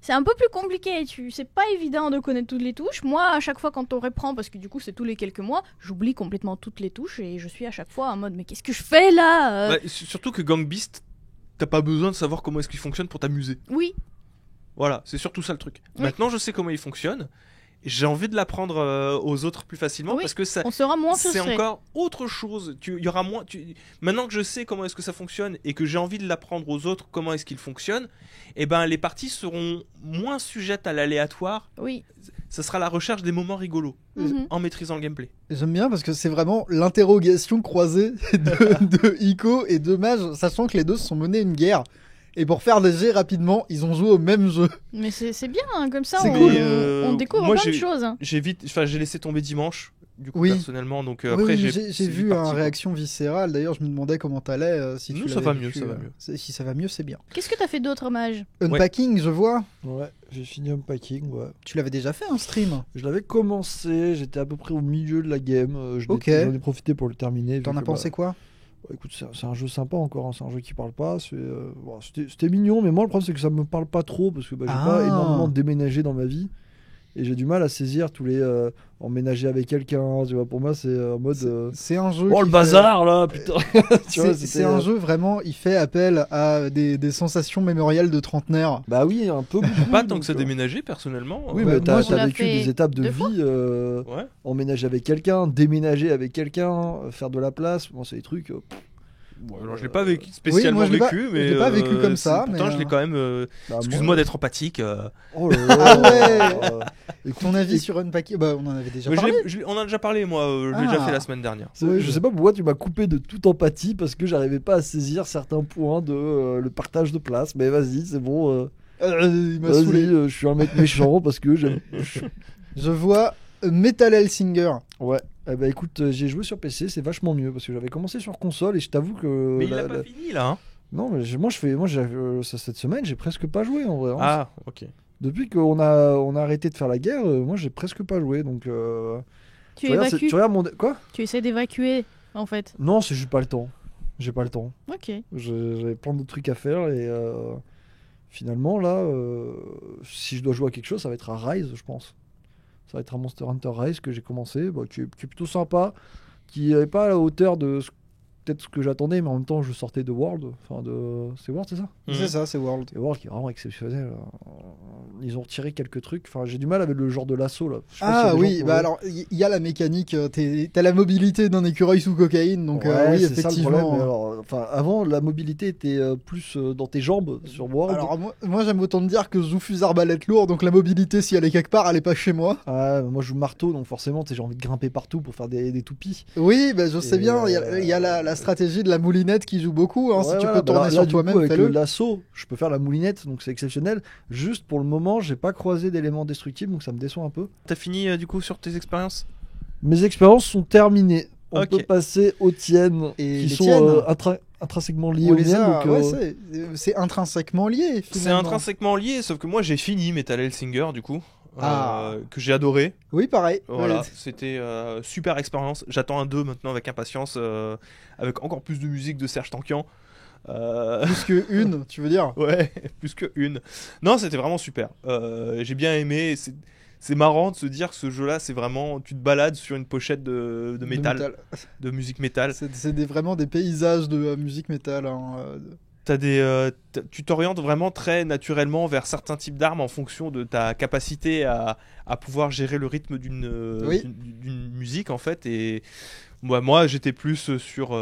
c'est un peu plus compliqué. C'est pas évident de connaître toutes les touches. Moi, à chaque fois quand on reprend, parce que du coup c'est tous les quelques mois, j'oublie complètement toutes les touches et je suis à chaque fois en mode mais qu'est-ce que je fais là bah, surtout que Gang Beast, t'as pas besoin de savoir comment est-ce qu'il fonctionne pour t'amuser. Oui. Voilà, c'est surtout ça le truc. Oui. Maintenant, je sais comment il fonctionne. J'ai envie de l'apprendre aux autres plus facilement parce que ça, on sera moins frustré. C'est encore autre chose. Y aura moins. Maintenant que je sais comment est-ce que ça fonctionne et que j'ai envie de l'apprendre aux autres comment est-ce qu'il fonctionne, et ben les parties seront moins sujettes à l'aléatoire. Oui. Ça sera la recherche des moments rigolos en maîtrisant le gameplay. J'aime bien parce que c'est vraiment l'interrogation croisée de Ico et de Mage, sachant que les deux se sont menés une guerre. Et pour faire des jets rapidement, ils ont joué au même jeu. Mais c'est bien, hein, comme ça, c'est cool. On découvre moi, plein de choses. J'ai laissé tomber dimanche, du coup, personnellement. Donc, oui, après, j'ai vu une réaction viscérale. D'ailleurs, je me demandais comment t'allais. Si nous, tu ça va mieux, vécu, ça va mieux. Si ça va mieux, c'est bien. Qu'est-ce que t'as fait d'autre, Mage ? Unpacking, je vois. Ouais, j'ai fini Unpacking, ouais. Tu l'avais déjà fait en stream ? Je l'avais commencé, j'étais à peu près au milieu de la game. J'en ai profité pour le terminer. T'en as pensé quoi ? Écoute, c'est un jeu sympa encore, hein. C'est un jeu qui parle pas. C'était mignon, mais moi le problème c'est que ça me parle pas trop parce que j'ai pas énormément déménagé dans ma vie et j'ai du mal à saisir tous les emménager avec quelqu'un. Tu vois, pour moi c'est en mode. C'est un jeu. Oh le bazar là, putain. C'est un jeu vraiment. Il fait appel à des sensations mémorielles de trentenaire. Bah oui, un peu. Pas tant que ça déménager personnellement. Oui, mais t'as vécu des étapes de vie. Emménager avec quelqu'un, déménager avec quelqu'un, faire de la place. Bon, c'est des trucs. Alors, je l'ai pas spécialement vécu, mais je l'ai pas vécu comme ça. Pourtant, je l'ai quand même. Excuse-moi d'être empathique. Oh là là. Et ton avis sur Unpacking, on en avait déjà parlé. On en a déjà parlé, moi. Je l'ai déjà fait la semaine dernière. Je sais pas pourquoi tu m'as coupé de toute empathie parce que j'arrivais pas à saisir certains points de le partage de place. Mais vas-y, c'est bon. Il m'a saoulé. Je suis un mec méchant parce que j'aime. Je vois Metal Hellsinger. Ouais. Bah écoute, j'ai joué sur PC, c'est vachement mieux parce que j'avais commencé sur console et je t'avoue que. Mais il a pas fini là. Hein. Non, mais cette semaine, j'ai presque pas joué en vrai. Hein. Ah, ok. Depuis qu'on a arrêté de faire la guerre, moi j'ai presque pas joué donc. Tu évacues. Tu regardes mon. Quoi ? Tu essaies d'évacuer en fait. Non, c'est juste pas le temps. J'ai pas le temps. Ok. J'avais plein d'autres trucs à faire et finalement là, si je dois jouer à quelque chose, ça va être à Rise, je pense. Ça va être un Monster Hunter Rise que j'ai commencé, qui est plutôt sympa, qui n'est pas à la hauteur de peut-être ce que j'attendais, mais en même temps je sortais de World, c'est World, c'est ça ? C'est ça, c'est World. Et World qui est vraiment exceptionnel. Ils ont retiré quelques trucs, j'ai du mal avec le genre de l'assaut là. Alors il y a la mécanique, t'as la mobilité d'un écureuil sous cocaïne, donc oui, effectivement. Ça, le problème, avant la mobilité était plus dans tes jambes sur World. Alors moi j'aime autant te dire que je joue fusil arbalète lourd, donc la mobilité si elle est quelque part, elle est pas chez moi. Moi je joue marteau, donc forcément j'ai envie de grimper partout pour faire des toupies. Oui, je sais bien, il y a la stratégie de la moulinette qui joue beaucoup, si tu peux tourner sur toi-même, avec fais-le. L'assaut, je peux faire la moulinette, donc c'est exceptionnel. Juste pour le moment, j'ai pas croisé d'éléments destructibles, donc ça me déçoit un peu. T'as fini du coup sur tes expériences ? Mes expériences sont terminées. On Ok. peut passer aux tiennes, Et qui les sont tiennes. intrinsèquement liées On aux les miennes. a, Donc, ouais, c'est intrinsèquement lié. C'est finalement. intrinsèquement lié, sauf que moi j'ai fini Metal Hellsinger du coup, Ah. que j'ai adoré. Oui, pareil. Voilà, Ouais. c'était super expérience. J'attends un 2 maintenant avec impatience, avec encore plus de musique de Serge Tankian. Plus que une, tu veux dire. Ouais, plus que une. Non, c'était vraiment super. J'ai bien aimé. C'est marrant de se dire que ce jeu-là, c'est vraiment. Tu te balades sur une pochette de métal, de musique métal. C'est vraiment des paysages de musique métal. Hein. Tu t'orientes vraiment très naturellement vers certains types d'armes en fonction de ta capacité à pouvoir gérer le rythme Oui. d'une musique en fait. Et moi j'étais plus sur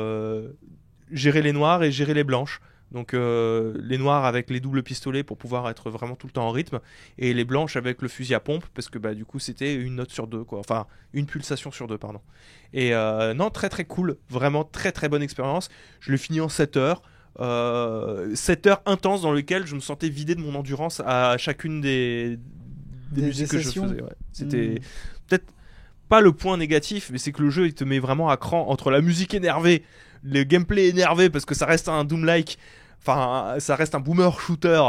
gérer les noirs et gérer les blanches. Donc les noirs avec les doubles pistolets pour pouvoir être vraiment tout le temps en rythme, et les blanches avec le fusil à pompe parce que du coup c'était une note sur deux quoi, enfin une pulsation sur deux pardon. Et non, très très cool, vraiment très très bonne expérience. Je l'ai fini en 7 heures. 7 heures intenses dans lesquelles je me sentais vidé de mon endurance à chacune des musiques que je sessions. faisais. Ouais. C'était peut-être pas le point négatif, mais c'est que le jeu il te met vraiment à cran entre la musique énervée, le gameplay énervé parce que ça reste un Doom-like, enfin ça reste un boomer shooter,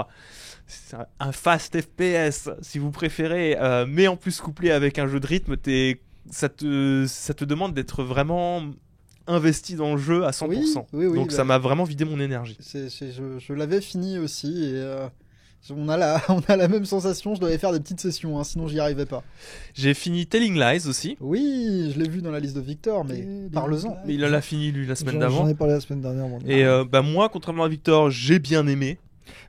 c'est un fast FPS si vous préférez, mais en plus couplé avec un jeu de rythme, ça te demande d'être vraiment investi dans le jeu à 100%. Oui, Donc ça m'a vraiment vidé mon énergie. Je l'avais fini aussi et on a la même sensation. Je devais faire des petites sessions, hein, sinon j'y arrivais pas. J'ai fini Telling Lies aussi. Oui, je l'ai vu dans la liste de Victor, mais parle-en. Mais il en a fini lui la semaine J'en d'avant. ai parlé la semaine dernière. Moi. Et moi, contrairement à Victor, j'ai bien aimé.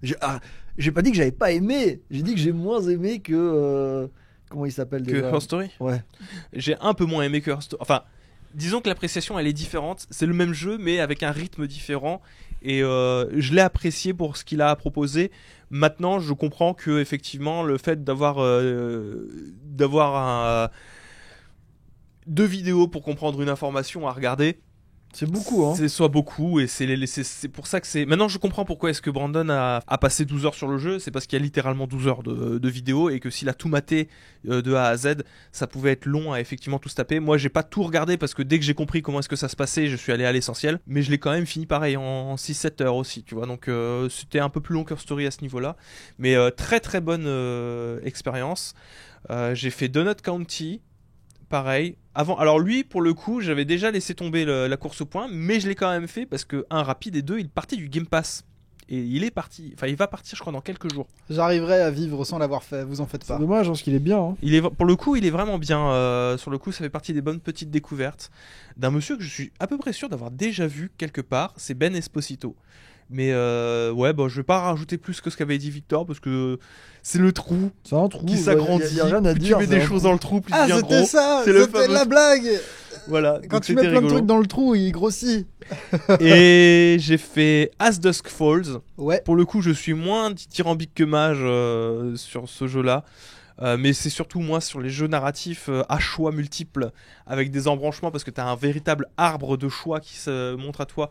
J'ai pas dit que j'avais pas aimé. J'ai dit que j'ai moins aimé que. Comment il s'appelle Que déjà Her Story. Ouais. J'ai un peu moins aimé que Her Story. Enfin, disons que l'appréciation elle est différente. C'est le même jeu, mais avec un rythme différent. Et je l'ai apprécié pour ce qu'il a à proposer. Maintenant, je comprends que effectivement, le fait d'avoir deux vidéos pour comprendre une information à regarder, C'est beaucoup, hein. c'est soit beaucoup, et c'est pour ça que c'est. Maintenant, je comprends pourquoi est-ce que Brandon a passé 12 heures sur le jeu. C'est parce qu'il y a littéralement 12 heures de vidéo, et que s'il a tout maté de A à Z, ça pouvait être long à effectivement tout se taper. Moi, j'ai pas tout regardé parce que dès que j'ai compris comment est-ce que ça se passait, je suis allé à l'essentiel. Mais je l'ai quand même fini pareil en 6-7 heures aussi, tu vois. Donc c'était un peu plus long que Story à ce niveau-là. Mais très très bonne expérience. J'ai fait Donut County. Pareil. Alors lui, pour le coup, j'avais déjà laissé tomber la course au point, mais je l'ai quand même fait parce que, rapide, et 2, il partait du Game Pass. Et il est parti, enfin il va partir je crois dans quelques jours. J'arriverai à vivre sans l'avoir fait, vous en faites C'est pas. dommage, parce qu'il est bien. Hein. Pour le coup, il est vraiment bien. Sur le coup, ça fait partie des bonnes petites découvertes d'un monsieur que je suis à peu près sûr d'avoir déjà vu quelque part, c'est Ben Esposito. Mais je vais pas rajouter plus que ce qu'avait dit Victor parce que c'est le trou C'est un trou. qui s'agrandit. Y a rien à Plus dire. tu mets c'est des un choses trou. dans le trou, plus il Ah, devient c'était gros. ça, C'est le c'était fameux la blague. Voilà. Quand donc tu mets c'était plein de rigolo. trucs dans le trou, il grossit. Et j'ai fait As Dusk Falls. Ouais. Pour le coup, je suis moins dithyrambique que Mage sur ce jeu-là. Mais c'est surtout moi sur les jeux narratifs à choix multiples avec des embranchements parce que tu as un véritable arbre de choix qui se montre à toi.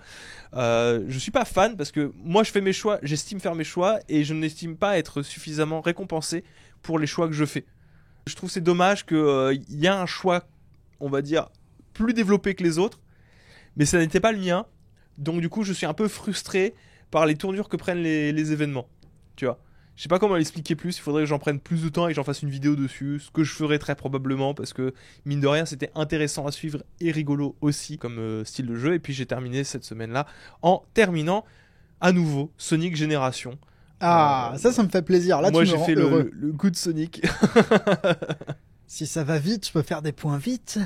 Je suis pas fan parce que moi je fais mes choix, j'estime faire mes choix et je n'estime pas être suffisamment récompensé pour les choix que je fais. Je trouve c'est dommage qu'il y a un choix, on va dire, plus développé que les autres, mais ça n'était pas le mien. Donc du coup je suis un peu frustré par les tournures que prennent les événements. Tu vois. Je sais pas comment l'expliquer plus, il faudrait que j'en prenne plus de temps et que j'en fasse une vidéo dessus, ce que je ferai très probablement parce que mine de rien c'était intéressant à suivre et rigolo aussi comme style de jeu. Et puis j'ai terminé cette semaine-là en terminant à nouveau Sonic Génération. Ah, ça me fait plaisir. Là, moi tu me j'ai rends fait heureux. le good Sonic. Si ça va vite, je peux faire des points vite.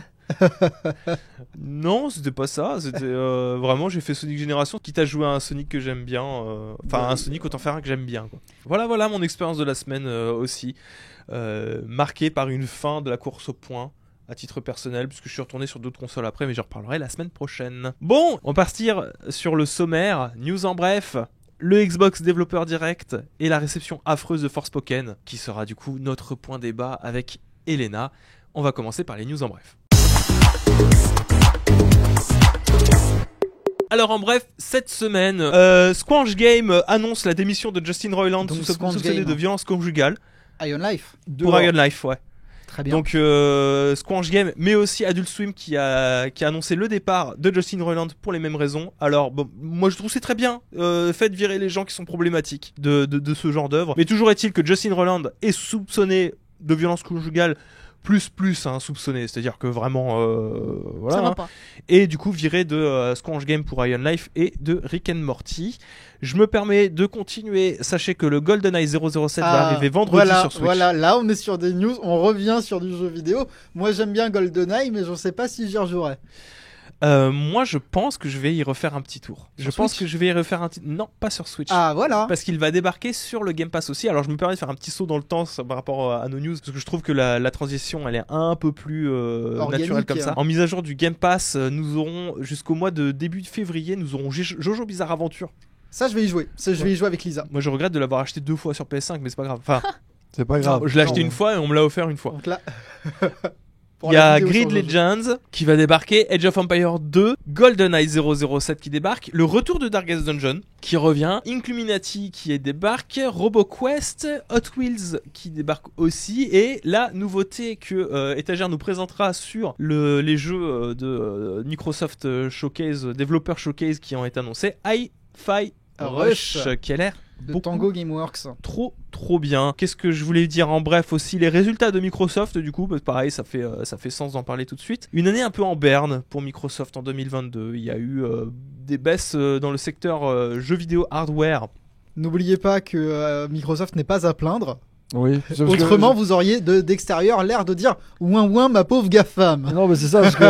Non, c'était pas ça, c'était vraiment j'ai fait Sonic Génération, quitte à jouer à un Sonic que j'aime bien, enfin un Sonic autant faire un que j'aime bien quoi. Voilà mon expérience de la semaine aussi, marquée par une fin de la course au point à titre personnel, puisque je suis retourné sur d'autres consoles après, mais j'en reparlerai la semaine prochaine. Bon, on va partir sur le sommaire, news en bref, le Xbox Developer Direct et la réception affreuse de Forspoken, qui sera du coup notre point débat avec Elena. On va commencer par les news en bref. Alors en bref, cette semaine, Squanch Game annonce la démission de Justin Roiland Donc, soupçonné Squanch Game. de violence conjugale Ion Life. pour Iron Life, ouais. Très bien. Donc Squanch Game, mais aussi Adult Swim qui a annoncé le départ de Justin Roiland pour les mêmes raisons. Alors bon, moi je trouve que c'est très bien. Faites virer les gens qui sont problématiques de ce genre d'œuvre. Mais toujours est-il que Justin Roiland est soupçonné de violence conjugale plus soupçonné, c'est-à-dire que vraiment voilà. Ça va pas. Et du coup viré de Squanch Game pour Iron Life et de Rick and Morty. Je me permets de continuer. Sachez que le GoldenEye 007 va arriver vendredi sur Switch. Voilà, là on est sur des news, on revient sur du jeu vidéo. Moi j'aime bien GoldenEye, mais je sais pas si j'y rejouerai. Moi je pense que je vais y refaire un petit tour. Non, pas sur Switch. Ah voilà. Parce qu'il va débarquer sur le Game Pass aussi. Alors je me permets de faire un petit saut dans le temps par rapport à nos news, parce que je trouve que la transition elle est un peu plus naturelle comme ça. En mise à jour du Game Pass, nous aurons jusqu'au mois de début février, nous aurons Jojo Bizarre Adventure. Ça je vais y jouer. Je vais y jouer avec Lisa. Moi je regrette de l'avoir acheté 2 fois sur PS5, mais c'est pas grave. Enfin, C'est pas grave. je l'ai acheté une fois et on me l'a offert une fois. Donc là. Il y a Grid Legends qui va débarquer, Age of Empires 2, GoldenEye 007 qui débarque, le retour de Darkest Dungeon qui revient, Incluminati qui débarque, RoboQuest, Hot Wheels qui débarque aussi, et la nouveauté que Étagère nous présentera sur les jeux de Microsoft Showcase, Developer Showcase qui ont été annoncés, Hi-Fi Rush qui a l'air de Tango Gameworks. Trop bien. Qu'est-ce que je voulais dire en bref aussi, les résultats de Microsoft du coup, pareil, ça fait sens d'en parler tout de suite. Une année un peu en berne pour Microsoft en 2022. Il y a eu des baisses dans le secteur jeux vidéo hardware. N'oubliez pas que Microsoft n'est pas à plaindre. Oui. Autrement, vous auriez d'extérieur l'air de dire ouin ma pauvre GAFAM. Non, mais c'est ça, parce que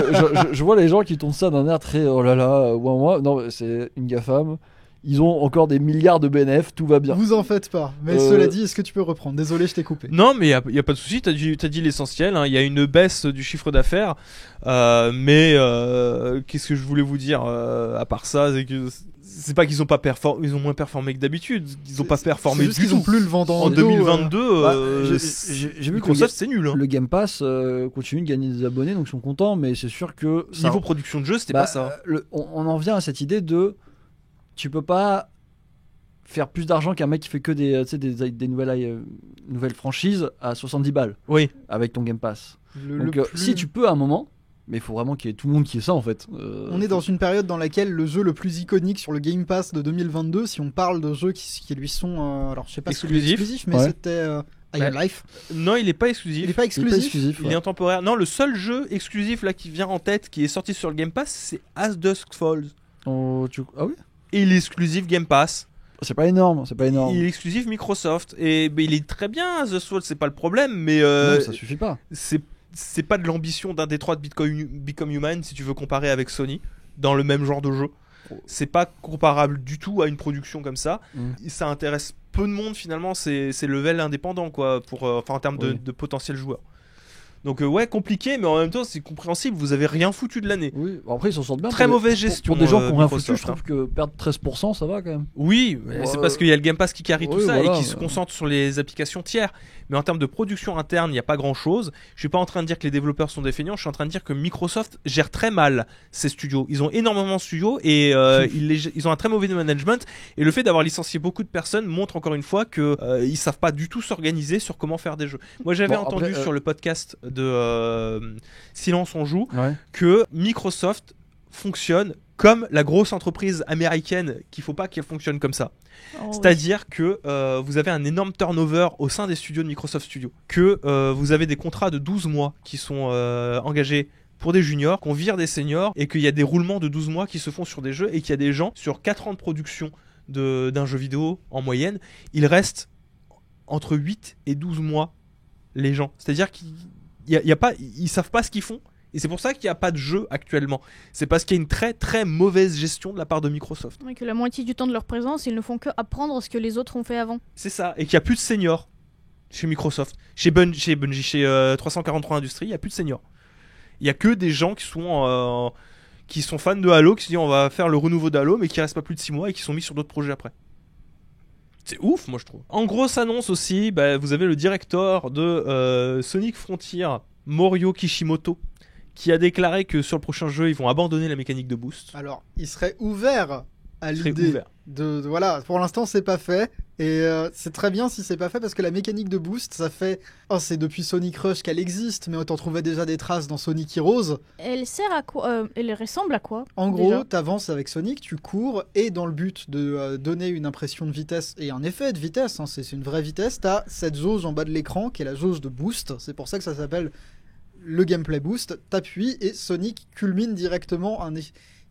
je vois les gens qui tournent ça d'un air très oh là là, ouin. Non, c'est une GAFAM. Ils ont encore des milliards de bénéfices, tout va bien. Vous en faites pas. Mais cela dit, est-ce que tu peux reprendre ? Désolé, je t'ai coupé. Non, mais y a pas de souci. T'as dit l'essentiel. Il y a une baisse du chiffre d'affaires, mais qu'est-ce que je voulais vous dire à part ça, c'est que c'est pas qu'ils ont pas performé, ils ont moins performé que d'habitude. Ils ont pas performé c'est juste du qu'ils ont tout. plus le vent dans En le dos, 2022, j'ai vu que Microsoft c'est nul. Le Game Pass continue de gagner des abonnés, donc ils sont contents, mais c'est sûr que Niveau production de jeu, c'était pas ça. On en vient à cette idée de tu peux pas faire plus d'argent qu'un mec qui fait que des nouvelles franchises à 70 balles. Oui. Avec ton Game Pass. Si tu peux à un moment, mais il faut vraiment qu'il y ait tout le monde qui ait ça en fait. On est dans une période dans laquelle le jeu le plus iconique sur le Game Pass de 2022, si on parle de jeux qui lui sont, alors je sais pas si c'est exclusif, mais c'était Iron Life. Non, il est pas exclusif. Il est pas exclusif. Il est temporaire. Non, le seul jeu exclusif là qui vient en tête, qui est sorti sur le Game Pass, c'est As Dusk Falls. Ah oui. Et il est exclusif Game Pass. C'est pas énorme. Il est exclusif Microsoft et il est très bien. The Sword, c'est pas le problème, mais non, ça suffit pas. C'est pas de l'ambition d'un Detroit Become Human si tu veux comparer avec Sony dans le même genre de jeu. C'est pas comparable du tout à une production comme ça. Ça intéresse peu de monde finalement. C'est level indépendant quoi, en termes de potentiel joueur. Donc ouais, compliqué, mais en même temps c'est compréhensible, vous avez rien foutu de l'année. Oui, après ils s'en sortent bien. Très mauvaise gestion. Pour des gens qui ont rien foutu, Microsoft, je trouve que perdre 13% ça va quand même. Oui, c'est parce qu'il y a le Game Pass qui carry tout ça voilà, et qui se concentre sur les applications tiers. Mais en termes de production interne, il n'y a pas grand chose. Je suis pas en train de dire que les développeurs sont des feignants, je suis en train de dire que Microsoft gère très mal ses studios. Ils ont énormément de studios et ils ont un très mauvais management. Et le fait d'avoir licencié beaucoup de personnes montre encore une fois que ils savent pas du tout s'organiser sur comment faire des jeux. Moi j'avais entendu sur le podcast de Silence on joue que Microsoft fonctionne comme la grosse entreprise américaine qu'il faut pas qu'elle fonctionne comme ça. C'est-à-dire que vous avez un énorme turnover au sein des studios de Microsoft Studios, que vous avez des contrats de 12 mois qui sont engagés pour des juniors, qu'on vire des seniors et qu'il y a des roulements de 12 mois qui se font sur des jeux et qu'il y a des gens sur 4 ans de production d'un jeu vidéo en moyenne, il reste entre 8 et 12 mois les gens. C'est-à-dire ils savent pas ce qu'ils font. Et c'est pour ça qu'il n'y a pas de jeu actuellement. C'est parce qu'il y a une très très mauvaise gestion de la part de Microsoft. Et que la moitié du temps de leur présence, ils ne font que apprendre ce que les autres ont fait avant. C'est ça. Et qu'il n'y a plus de seniors chez Microsoft. Chez 343 Industries, il n'y a plus de seniors. Il n'y a que des gens qui sont fans de Halo, qui se disent on va faire le renouveau d'Halo, mais qui restent pas plus de 6 mois et qui sont mis sur d'autres projets après. C'est ouf, moi je trouve. En grosse annonce aussi, vous avez le directeur de Sonic Frontier, Morio Kishimoto, qui a déclaré que sur le prochain jeu, ils vont abandonner la mécanique de boost. Alors, il serait ouvert à Je serais l'idée ouvert. voilà, pour l'instant c'est pas fait et c'est très bien si c'est pas fait parce que la mécanique de boost, ça fait c'est depuis Sonic Rush qu'elle existe, mais on t'en trouvait déjà des traces dans Sonic Heroes. Elle sert à quoi Elle ressemble à quoi En gros, déjà t'avances avec Sonic, tu cours et dans le but de donner une impression de vitesse et un effet de vitesse, c'est une vraie vitesse, t'as cette jauge en bas de l'écran qui est la jauge de boost. C'est pour ça que ça s'appelle le gameplay boost. T'appuies et Sonic culmine directement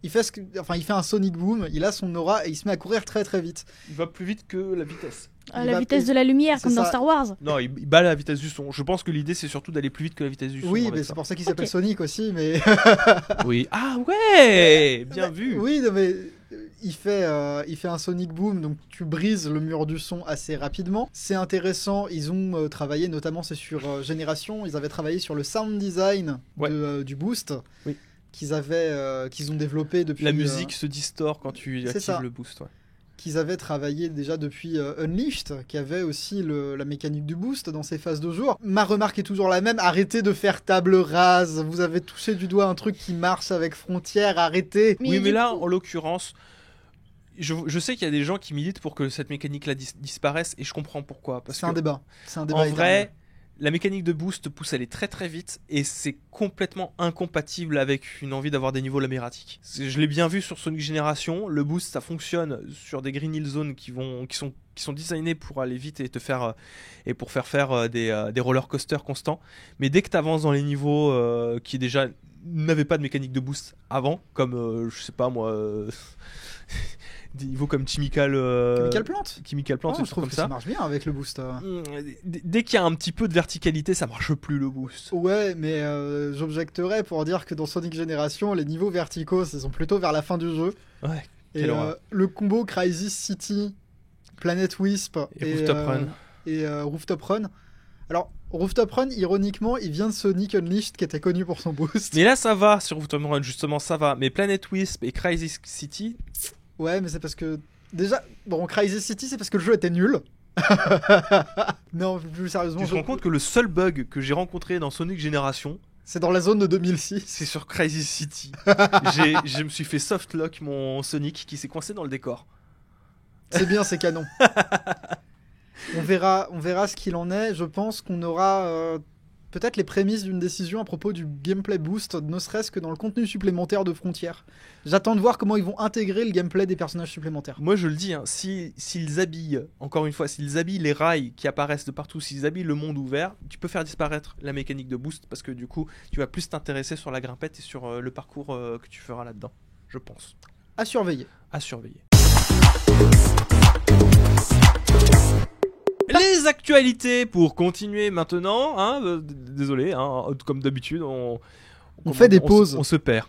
il fait un Sonic Boom, il a son aura et il se met à courir très très vite. Il va plus vite que la vitesse. À il la va- vitesse de la lumière, c'est comme dans ça. Star Wars. Non, il bat la vitesse du son. Je pense que l'idée c'est surtout d'aller plus vite que la vitesse du son. Oui, avec mais ça. c'est pour ça qu'il s'appelle Ok. Sonic aussi, mais... Oui. Ah ouais, bien vu. Oui, non, mais il fait un Sonic Boom, donc tu brises le mur du son assez rapidement. C'est intéressant, ils ont travaillé, notamment c'est sur Génération, ils avaient travaillé sur le sound design Ouais. du Boost, Oui. qu'ils ont développé depuis... La musique se distord quand tu c'est actives ça. le boost. Ouais. Qu'ils avaient travaillé déjà depuis Unleashed, qui avait aussi la mécanique du boost dans ses phases de jour. Ma remarque est toujours la même, arrêtez de faire table rase, vous avez touché du doigt un truc qui marche avec Frontier, arrêtez. Oui, mais du là, coup- en l'occurrence, je sais qu'il y a des gens qui militent pour que cette mécanique-là disparaisse et je comprends pourquoi. Parce C'est un que débat. C'est un débat en éternel. vrai, la mécanique de boost te pousse à aller très très vite et c'est complètement incompatible avec une envie d'avoir des niveaux labyrinthiques. Je l'ai bien vu sur Sonic Génération, le boost ça fonctionne sur des Green Hill Zones qui sont designés pour aller vite et pour faire des roller coasters constants. Mais dès que tu avances dans les niveaux qui déjà n'avaient pas de mécanique de boost avant, comme je sais pas moi, des niveaux comme Chemical Chemical Plant. Plant, Je des trucs trouve comme que ça. ça marche bien avec le boost. Dès qu'il y a un petit peu de verticalité, ça marche plus le boost. Ouais, mais j'objecterais pour dire que dans Sonic Génération, les niveaux verticaux, ils sont plutôt vers la fin du jeu. Ouais. Et Quelle horreur. le combo Crisis City, Planet Wisp Et Rooftop Run. et Rooftop Run. Alors, Rooftop Run, ironiquement, il vient de Sonic Unleashed qui était connu pour son boost. Mais là, ça va sur Rooftop Run, justement, ça va. Mais Planet Wisp et Crisis City, Ouais, mais c'est parce que. Déjà, bon, Crisis City, c'est parce que le jeu était nul. Non, plus sérieusement, tu te rends compte que le seul bug que j'ai rencontré dans Sonic Génération, c'est dans la zone de 2006. c'est sur Crisis City. Je me suis fait softlock mon Sonic qui s'est coincé dans le décor. C'est bien, c'est canon. On verra ce qu'il en est. Je pense qu'on aura peut-être les prémices d'une décision à propos du gameplay boost, ne serait-ce que dans le contenu supplémentaire de Frontier. J'attends de voir comment ils vont intégrer le gameplay des personnages supplémentaires. Moi, je le dis, hein, s'ils habillent, encore une fois, s'ils habillent les rails qui apparaissent de partout, s'ils habillent le monde ouvert, tu peux faire disparaître la mécanique de boost parce que du coup, tu vas plus t'intéresser sur la grimpette et sur le parcours que tu feras là-dedans, je pense. À surveiller. À surveiller. Les actualités pour continuer maintenant, hein, désolé, hein, comme d'habitude, on fait des pauses. On se perd.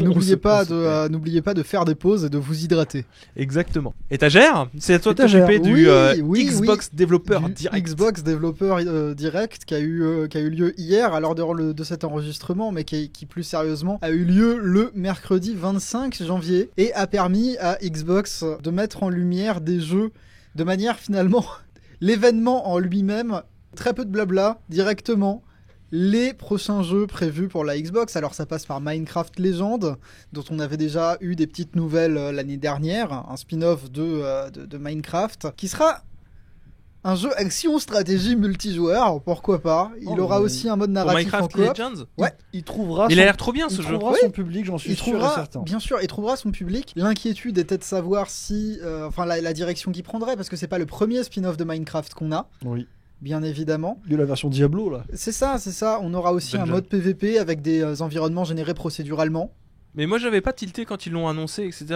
N'oubliez pas, on se perd. de faire des pauses et de vous hydrater. Exactement. Étagère, c'est à toi de Étagère. t'occuper du Oui, Xbox Developer Du Direct. Xbox Developer Direct qui a eu lieu hier à l'heure de cet enregistrement, mais qui plus sérieusement a eu lieu le mercredi 25 janvier et a permis à Xbox de mettre en lumière des jeux de manière finalement l'événement en lui-même, très peu de blabla, directement les prochains jeux prévus pour la Xbox. Alors ça passe par Minecraft Legends, dont on avait déjà eu des petites nouvelles l'année dernière, un spin-off de Minecraft, qui sera un jeu action-stratégie multijoueur, pourquoi pas. Il aura aussi un mode Pour narratif en Minecraft coop. Legends. Ouais. Il trouvera Il a son- l'air trop bien ce il jeu. trouvera Oui. son public, j'en suis Il sûr et trouvera, certain. bien sûr, il trouvera son public. L'inquiétude était de savoir si, la direction qu'il prendrait, parce que c'est pas le premier spin-off de Minecraft qu'on a, Oui. bien évidemment. De la version Diablo, là. C'est ça. On aura aussi un Dungeon. mode PVP avec des environnements générés procéduralement. Mais moi j'avais pas tilté quand ils l'ont annoncé, etc.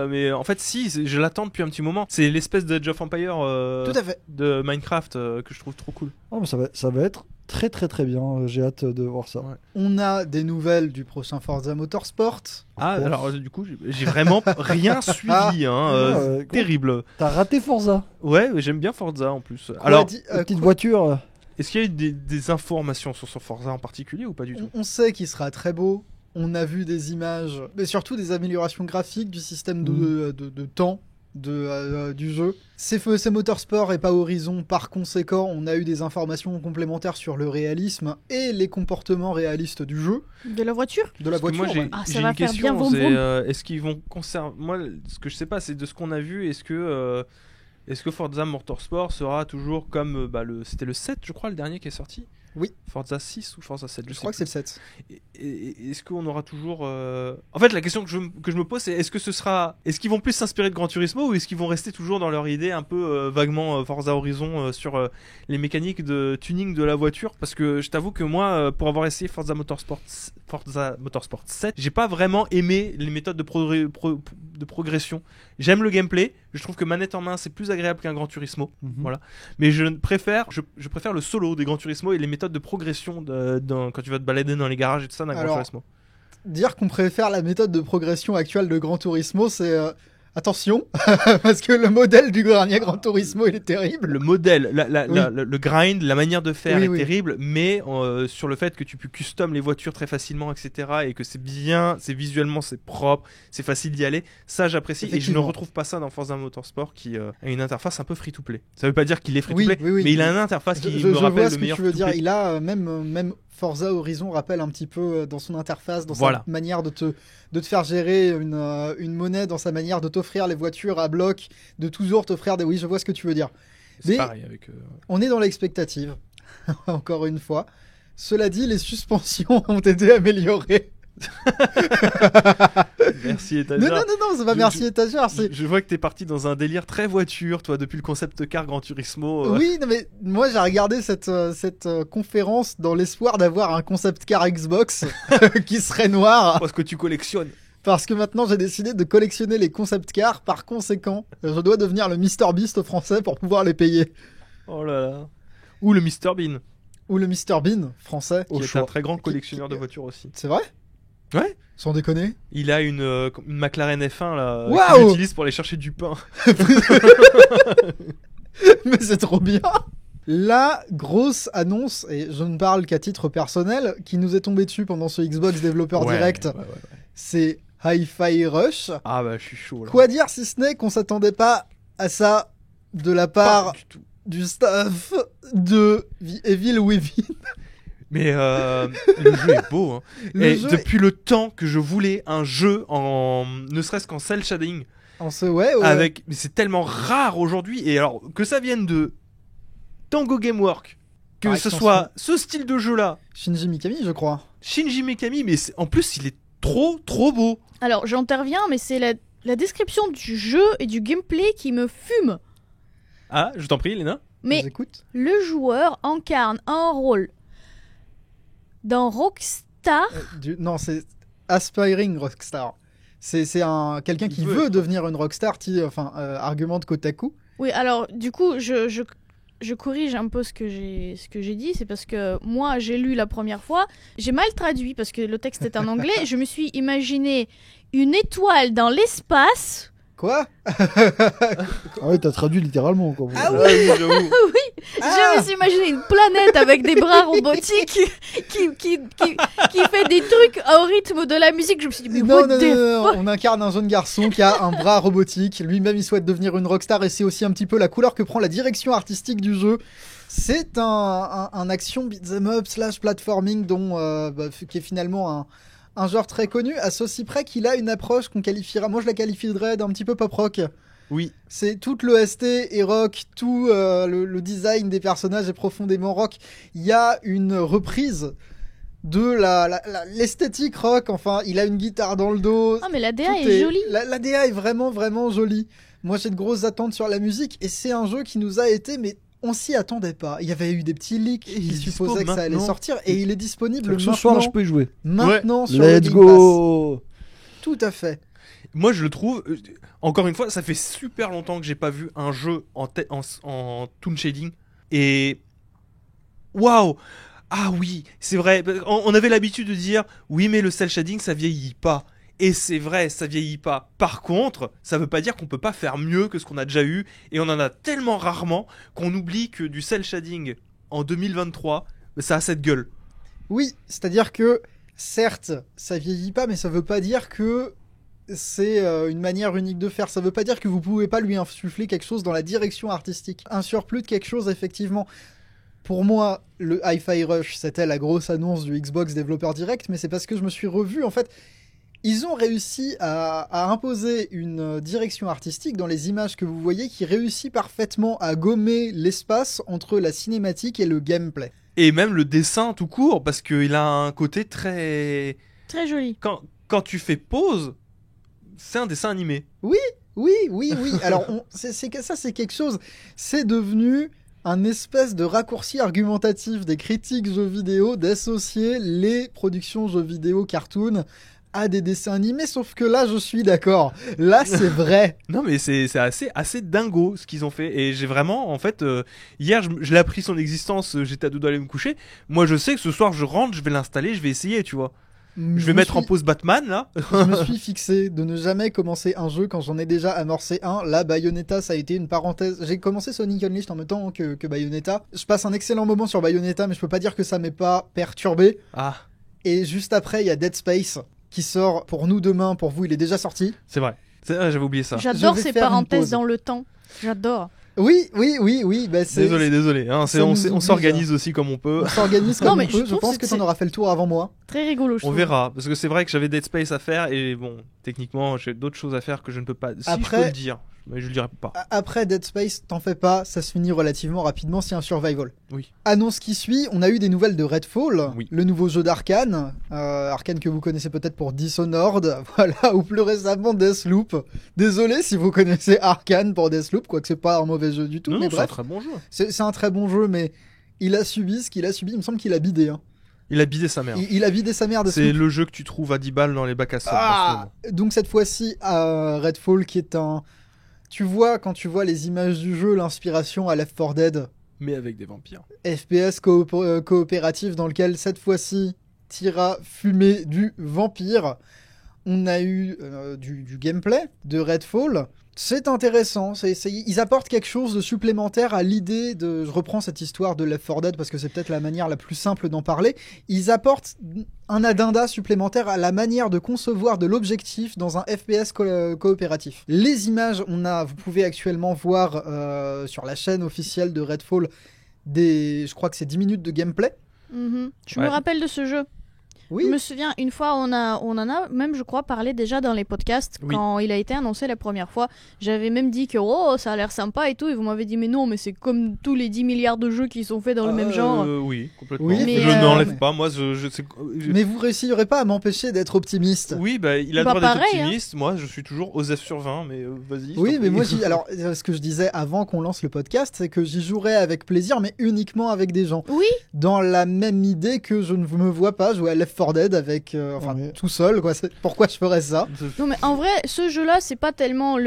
Mais en fait si, je l'attends depuis un petit moment. C'est l'espèce de Age of Empire Tout à fait. de Minecraft que je trouve trop cool. Oh, mais ça va être très très très bien. J'ai hâte de voir ça. Ouais. On a des nouvelles du prochain Forza Motorsport. Ah course. alors du coup j'ai vraiment rien suivi. Hein, Quoi terrible. T'as raté Forza. Ouais, mais j'aime bien Forza en plus. Quoi Alors, dit- La petite quoi- voiture. est-ce qu'il y a eu des informations sur son Forza en particulier ou pas du tout on sait qu'il sera très beau. On a vu des images, mais surtout des améliorations graphiques, du système de temps du jeu. C'est Motorsport et pas Horizon. Par conséquent, on a eu des informations complémentaires sur le réalisme et les comportements réalistes du jeu. De la voiture? De la Parce que voiture. moi, j'ai ouais. Ah, ça j'ai va une faire question, bien vroom c'est, vroom. est-ce qu'ils vont conserver... Moi, ce que je sais pas, c'est de ce qu'on a vu, est-ce que Forza Motorsport sera toujours comme c'était le 7, je crois, le dernier qui est sorti? Oui. Forza 6 ou Forza 7, Je crois que c'est le 7. Est-ce qu'on aura toujours En fait, la question que je me pose, c'est est-ce qu'ils vont plus s'inspirer de Gran Turismo ou est-ce qu'ils vont rester toujours dans leur idée un peu vaguement Forza Horizon sur les mécaniques de tuning de la voiture? Parce que je t'avoue que moi, pour avoir essayé Forza Motorsport 7, j'ai pas vraiment aimé les méthodes de progression. J'aime le gameplay, je trouve que manette en main c'est plus agréable qu'un Gran Turismo. Voilà. Mais je préfère le solo des Gran Turismo et les méthodes de progression quand tu vas te balader dans les garages et tout ça d'un Gran Alors, Turismo. Dire qu'on préfère la méthode de progression actuelle de Gran Turismo, c'est... attention, parce que le modèle du dernier Gran Turismo, il est terrible. Le modèle, Oui. le grind, la manière de faire Oui, est oui. terrible, mais sur le fait que tu peux custom les voitures très facilement, etc., et que c'est bien, c'est visuellement, c'est propre, c'est facile d'y aller, ça j'apprécie, et je ne Effectivement. retrouve pas ça dans Forza Motorsport qui a une interface un peu free-to-play. Ça veut pas dire qu'il est Oui, free-to-play, oui, oui. mais il a une interface qui Je me rappelle vois le ce que meilleur tu veux dire. free-to-play. Il a même Forza Horizon rappelle un petit peu dans son interface, dans Voilà. sa manière de te faire gérer une monnaie, dans sa manière de t'offrir les voitures à bloc, de toujours t'offrir des... Oui, je vois ce que tu veux dire. C'est Mais- pareil avec... On est dans l'expectative, encore une fois. Cela dit, les suspensions ont été améliorées. Merci Non, étagère. non, c'est pas Je- merci je- étagère, c'est... Je vois que t'es parti dans un délire très voiture, toi, depuis le concept car Gran Turismo. Oui, non, mais moi j'ai regardé cette conférence dans l'espoir d'avoir un concept car Xbox qui serait noir, Parce que tu collectionnes. parce que maintenant j'ai décidé de collectionner les concept cars. Par conséquent, je dois devenir le Mr Beast français pour pouvoir les payer. Oh là là. Ou le Mr Bean, Ou le Mr Bean français. qui est un très grand collectionneur de voitures aussi. C'est vrai? Ouais. Sans déconner. Il a une McLaren F1 là, Waouh. qu'il utilise pour aller chercher du pain. Mais c'est trop bien. La grosse annonce, et je ne parle qu'à titre personnel, qui nous est tombée dessus pendant ce Xbox Developer Direct, Ouais. c'est Hi-Fi Rush. Ah bah je suis chaud là. Quoi dire si ce n'est qu'on s'attendait pas à ça de la part Pas du tout. du staff de Evil Within. Mais le jeu est beau. Hein. Le Et jeu depuis le temps que je voulais un jeu ne serait-ce qu'en cel shading, en ce ouais. mais c'est tellement rare aujourd'hui. Et alors que ça vienne de Tango Gamework, que Par ce extension. soit ce style de jeu là, Shinji Mikami, je crois. Shinji Mikami, mais en plus il est trop beau. Alors, j'interviens, mais c'est la description du jeu et du gameplay qui me fume. Ah, je t'en prie, Léna. Mais Je vous écoute. le joueur incarne un rôle dans Rockstar. Non, c'est Aspiring Rockstar. C'est quelqu'un qui Il veut veut être devenir une Rockstar, argumente Kotaku. Oui, alors, du coup, je corrige un peu ce que j'ai dit. C'est parce que moi, j'ai lu la première fois. J'ai mal traduit parce que le texte est en anglais. Je me suis imaginé une étoile dans l'espace. Quoi? Ah ouais, t'as traduit littéralement, quoi. Ah oui, j'avoue. Je me suis imaginé une planète avec des bras robotiques qui fait des trucs au rythme de la musique. Je me suis dit, mais Non, what non, the non, fuck? on incarne un jeune garçon qui a un bras robotique. Lui-même, il souhaite devenir une rockstar et c'est aussi un petit peu la couleur que prend la direction artistique du jeu. C'est un action beat'em up / platforming qui est finalement un genre très connu, à ceci près qu'il a une approche qu'on qualifiera, moi je la qualifierais d'un petit peu pop rock. Oui. C'est tout l'OST est rock, tout le design des personnages est profondément rock. Il y a une reprise de l'esthétique rock, enfin il a une guitare dans le dos. Ah, mais la DA Tout est jolie. La DA est vraiment vraiment jolie. Moi j'ai de grosses attentes sur la musique et c'est un jeu qui nous a été, mais on s'y attendait pas. Il y avait eu des petits leaks Et qui il est supposaient que dispo ça allait maintenant. sortir et il est disponible Donc, ce maintenant. soir, je peux y jouer. Maintenant sur le Let's Game Pass. go. Tout à fait. Moi, je le trouve. Encore une fois, ça fait super longtemps que j'ai pas vu un jeu en toon shading. Et. Waouh! Ah oui, c'est vrai. On avait l'habitude de dire oui, mais le cel shading ça vieillit pas. Et c'est vrai, ça vieillit pas. Par contre, ça veut pas dire qu'on peut pas faire mieux que ce qu'on a déjà eu. Et on en a tellement rarement qu'on oublie que du cel shading en 2023, ça a cette gueule. Oui, c'est-à-dire que certes, ça vieillit pas, mais ça veut pas dire que c'est une manière unique de faire. Ça veut pas dire que vous pouvez pas lui insuffler quelque chose dans la direction artistique. Un surplus de quelque chose, effectivement. Pour moi, le Hi-Fi Rush, c'était la grosse annonce du Xbox Developer Direct, mais c'est parce que je me suis revu, en fait, ils ont réussi à imposer une direction artistique dans les images que vous voyez qui réussit parfaitement à gommer l'espace entre la cinématique et le gameplay. Et même le dessin tout court, parce qu'il a un côté très... Très joli. Quand tu fais pause, c'est un dessin animé. Oui. Alors, ça, c'est quelque chose. C'est devenu un espèce de raccourci argumentatif des critiques jeux vidéo d'associer les productions jeux vidéo cartoon à des dessins animés, sauf que là, je suis d'accord. Là, c'est vrai. Non, mais c'est assez dingo ce qu'ils ont fait. Et j'ai vraiment, en fait, hier, je l'ai appris son existence, j'étais à deux doigts d'aller me coucher. Moi, je sais que ce soir, je rentre, je vais l'installer, je vais essayer, tu vois. Je vais mettre en pause Batman, là. Je me suis fixé de ne jamais commencer un jeu quand j'en ai déjà amorcé un. Là, Bayonetta, ça a été une parenthèse. J'ai commencé Sonic Unleashed en même temps que Bayonetta. Je passe un excellent moment sur Bayonetta, mais je peux pas dire que ça m'ait pas perturbé. Ah, Et juste après, il y a Dead Space qui sort pour nous demain. Pour vous, il est déjà sorti. c'est vrai. J'avais oublié ça. J'adore Je vais ces faire une parenthèses pause. dans le temps. J'adore. Oui. Bah, Désolé. Hein, ça nous on oblige, s'organise aussi comme on peut. On s'organise comme Non, on mais peut. je Je trouve pense que que c'est- t'en auras fait le tour avant moi. Très rigolo, je On trouve. verra, parce que c'est vrai que j'avais Dead Space à faire et bon, techniquement, j'ai d'autres choses à faire que je ne peux pas. Si Après- je peux le dire, mais je le dirai pas. Après Dead Space, t'en fais pas, ça se finit relativement rapidement, c'est un survival. Oui. Annonce qui suit, on a eu des nouvelles de Redfall, Oui. le nouveau jeu d'Arkane, Arcane que vous connaissez peut-être pour Dishonored, voilà, ou plus récemment Deathloop. Désolé si vous connaissez Arcane pour Deathloop, quoique c'est pas un mauvais jeu du tout, Non, mais non, c'est un bref, très bon jeu. c'est un très bon jeu, mais il a subi ce qu'il a subi, il me semble qu'il a bidé. Hein. Il a bidé sa mère. Il a vidé sa mère C'est Deathloop. le jeu que tu trouves à 10 balles dans les bacs à sable en ce Ah moment. Donc cette fois-ci, Redfall qui est un... Tu vois, quand tu vois les images du jeu, l'inspiration à Left 4 Dead, Mais avec des vampires. FPS coopératif dans lequel cette fois-ci tira fumer du vampire. On a eu du gameplay de Redfall. C'est intéressant. Ils apportent quelque chose de supplémentaire à l'idée de. Je reprends cette histoire de Left 4 Dead parce que c'est peut-être la manière la plus simple d'en parler. Ils apportent un addenda supplémentaire à la manière de concevoir de l'objectif dans un FPS coopératif. Les images, vous pouvez actuellement voir sur la chaîne officielle de Redfall je crois que c'est 10 minutes de gameplay. Mhm. Je Ouais. me rappelle de ce jeu. Oui. Je me souviens, une fois, on en a même, je crois, parlé déjà dans les podcasts Oui. quand il a été annoncé la première fois. J'avais même dit que ça a l'air sympa et tout, et vous m'avez dit mais non, mais c'est comme tous les 10 milliards de jeux qui sont faits dans le même genre. Oui, complètement. Oui, mais, je euh, n'enlève pas. Moi, je- Mais vous réussirez pas à m'empêcher d'être optimiste. Oui, bah, il a Bah, le droit d'être pareil, optimiste. Moi, je suis toujours aux F sur 20, mais vas-y. je Oui, t'en mais prie. moi, alors, ce que je disais avant qu'on lance le podcast, c'est que j'y jouerais avec plaisir, mais uniquement avec des gens. Oui, Dans la même idée que je ne me vois pas jouer à Left 4 Dead avec, Ouais. tout seul, quoi. Pourquoi je ferais ça? non mais en vrai, ce jeu-là, c'est pas tellement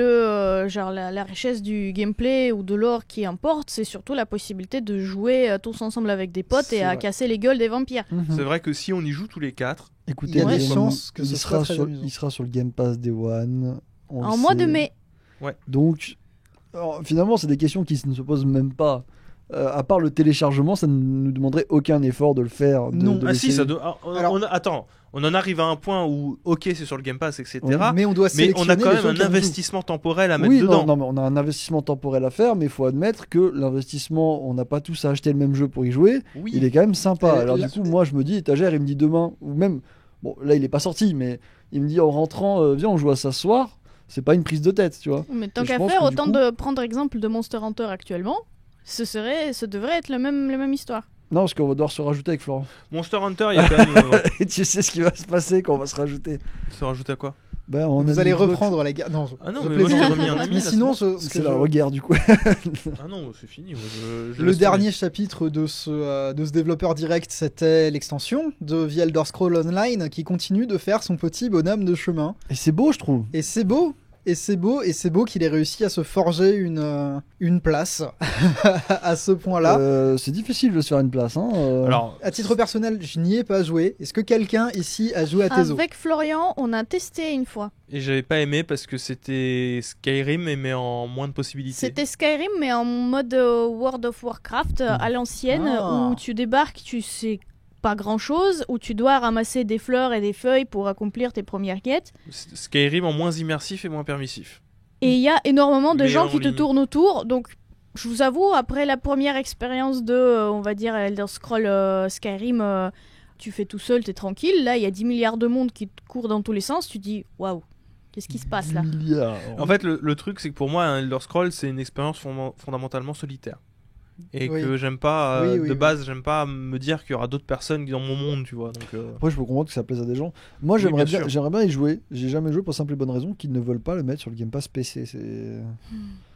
genre la richesse du gameplay ou de l'or qui importe, c'est surtout la possibilité de jouer tous ensemble avec des potes C'est et à vrai. casser les gueules des vampires. C'est vrai que si on y joue tous les 4, Écoutez, Il y a des chances que ce soit très amusant. il sera sur le Game Pass Day One. On En le mois de sait. mai. Donc, alors, finalement, c'est des questions qui ne se posent même pas. À part le téléchargement, ça ne nous demanderait aucun effort de le faire. Non. de ah si, l'essayer. ça doit. Alors- Attends, on en arrive à un point où, ok, c'est sur le Game Pass, etc. Oui, Mais on doit Mais sélectionner on a quand les même gens un qui en jouent. investissement temporel à mettre Oui, dedans. non, mais on a un investissement temporel à faire, mais il faut admettre que l'investissement, on n'a pas tous à acheter le même jeu pour y jouer. Oui. Il est quand même sympa. Alors là- du coup, moi, je me dis, étagère, il me dit demain, ou même, bon, là, il est pas sorti, mais il me dit en rentrant, viens, on joue à ça ce soir. C'est pas une prise de tête, tu vois. Mais tant Et je qu'à pense faire, que du autant coup- de prendre exemple de Monster Hunter actuellement, ce devrait être la même histoire. Non, parce qu'on va devoir se rajouter avec Florent. Monster Hunter, il y a quand même. Et tu sais ce qui va se passer quand on va se rajouter. Se rajouter à quoi Ben, on a Vous dit allez Xbox. reprendre la guerre. Non, Ah non, je mais moi, plaisante. j'ai remis un ami, Mais là, sinon, C'est la guerre du coup. Ah non, c'est fini. moi, je le laisse dernier chapitre de ce développeur direct, c'était l'extension de The Elder Scrolls Online qui continue de faire son petit bonhomme de chemin. Et c'est beau, je trouve. Et c'est beau. Et c'est beau qu'il ait réussi à se forger une place à ce point-là. C'est difficile de se faire une place. Hein. tomber. Alors, À titre personnel, je n'y ai pas joué. Est-ce que quelqu'un ici a joué à Tezo? Avec Florian, on a testé une fois. et j'avais pas aimé parce que c'était Skyrim, mais en moins de possibilités. C'était Skyrim, mais en mode World of Warcraft à l'ancienne, Ah. où tu débarques, tu sais pas grand-chose, où tu dois ramasser des fleurs et des feuilles pour accomplir tes premières quêtes. Skyrim en moins immersif et moins permissif. Et il y a énormément de Mais gens en qui te ligne. tournent autour, donc je vous avoue, après la première expérience de, on va dire, Elder Scrolls Skyrim, tu fais tout seul, t'es tranquille. Là, il y a 10 milliards de monde qui te courent dans tous les sens, tu te dis, waouh, qu'est-ce qui se passe là? Milliards. En fait, le truc, c'est que pour moi, un Elder Scrolls, c'est une expérience fondamentalement solitaire. Et Oui. que j'aime pas, Oui, oui, de oui. base, j'aime pas me dire qu'il y aura d'autres personnes dans mon monde, tu vois. Donc, Après, je peux comprendre que ça plaise à des gens. Moi, Oui, j'aimerais bien bien, sûr. j'aimerais bien y jouer. J'ai jamais joué pour simple et bonne raison qu'ils ne veulent pas le mettre sur le Game Pass PC.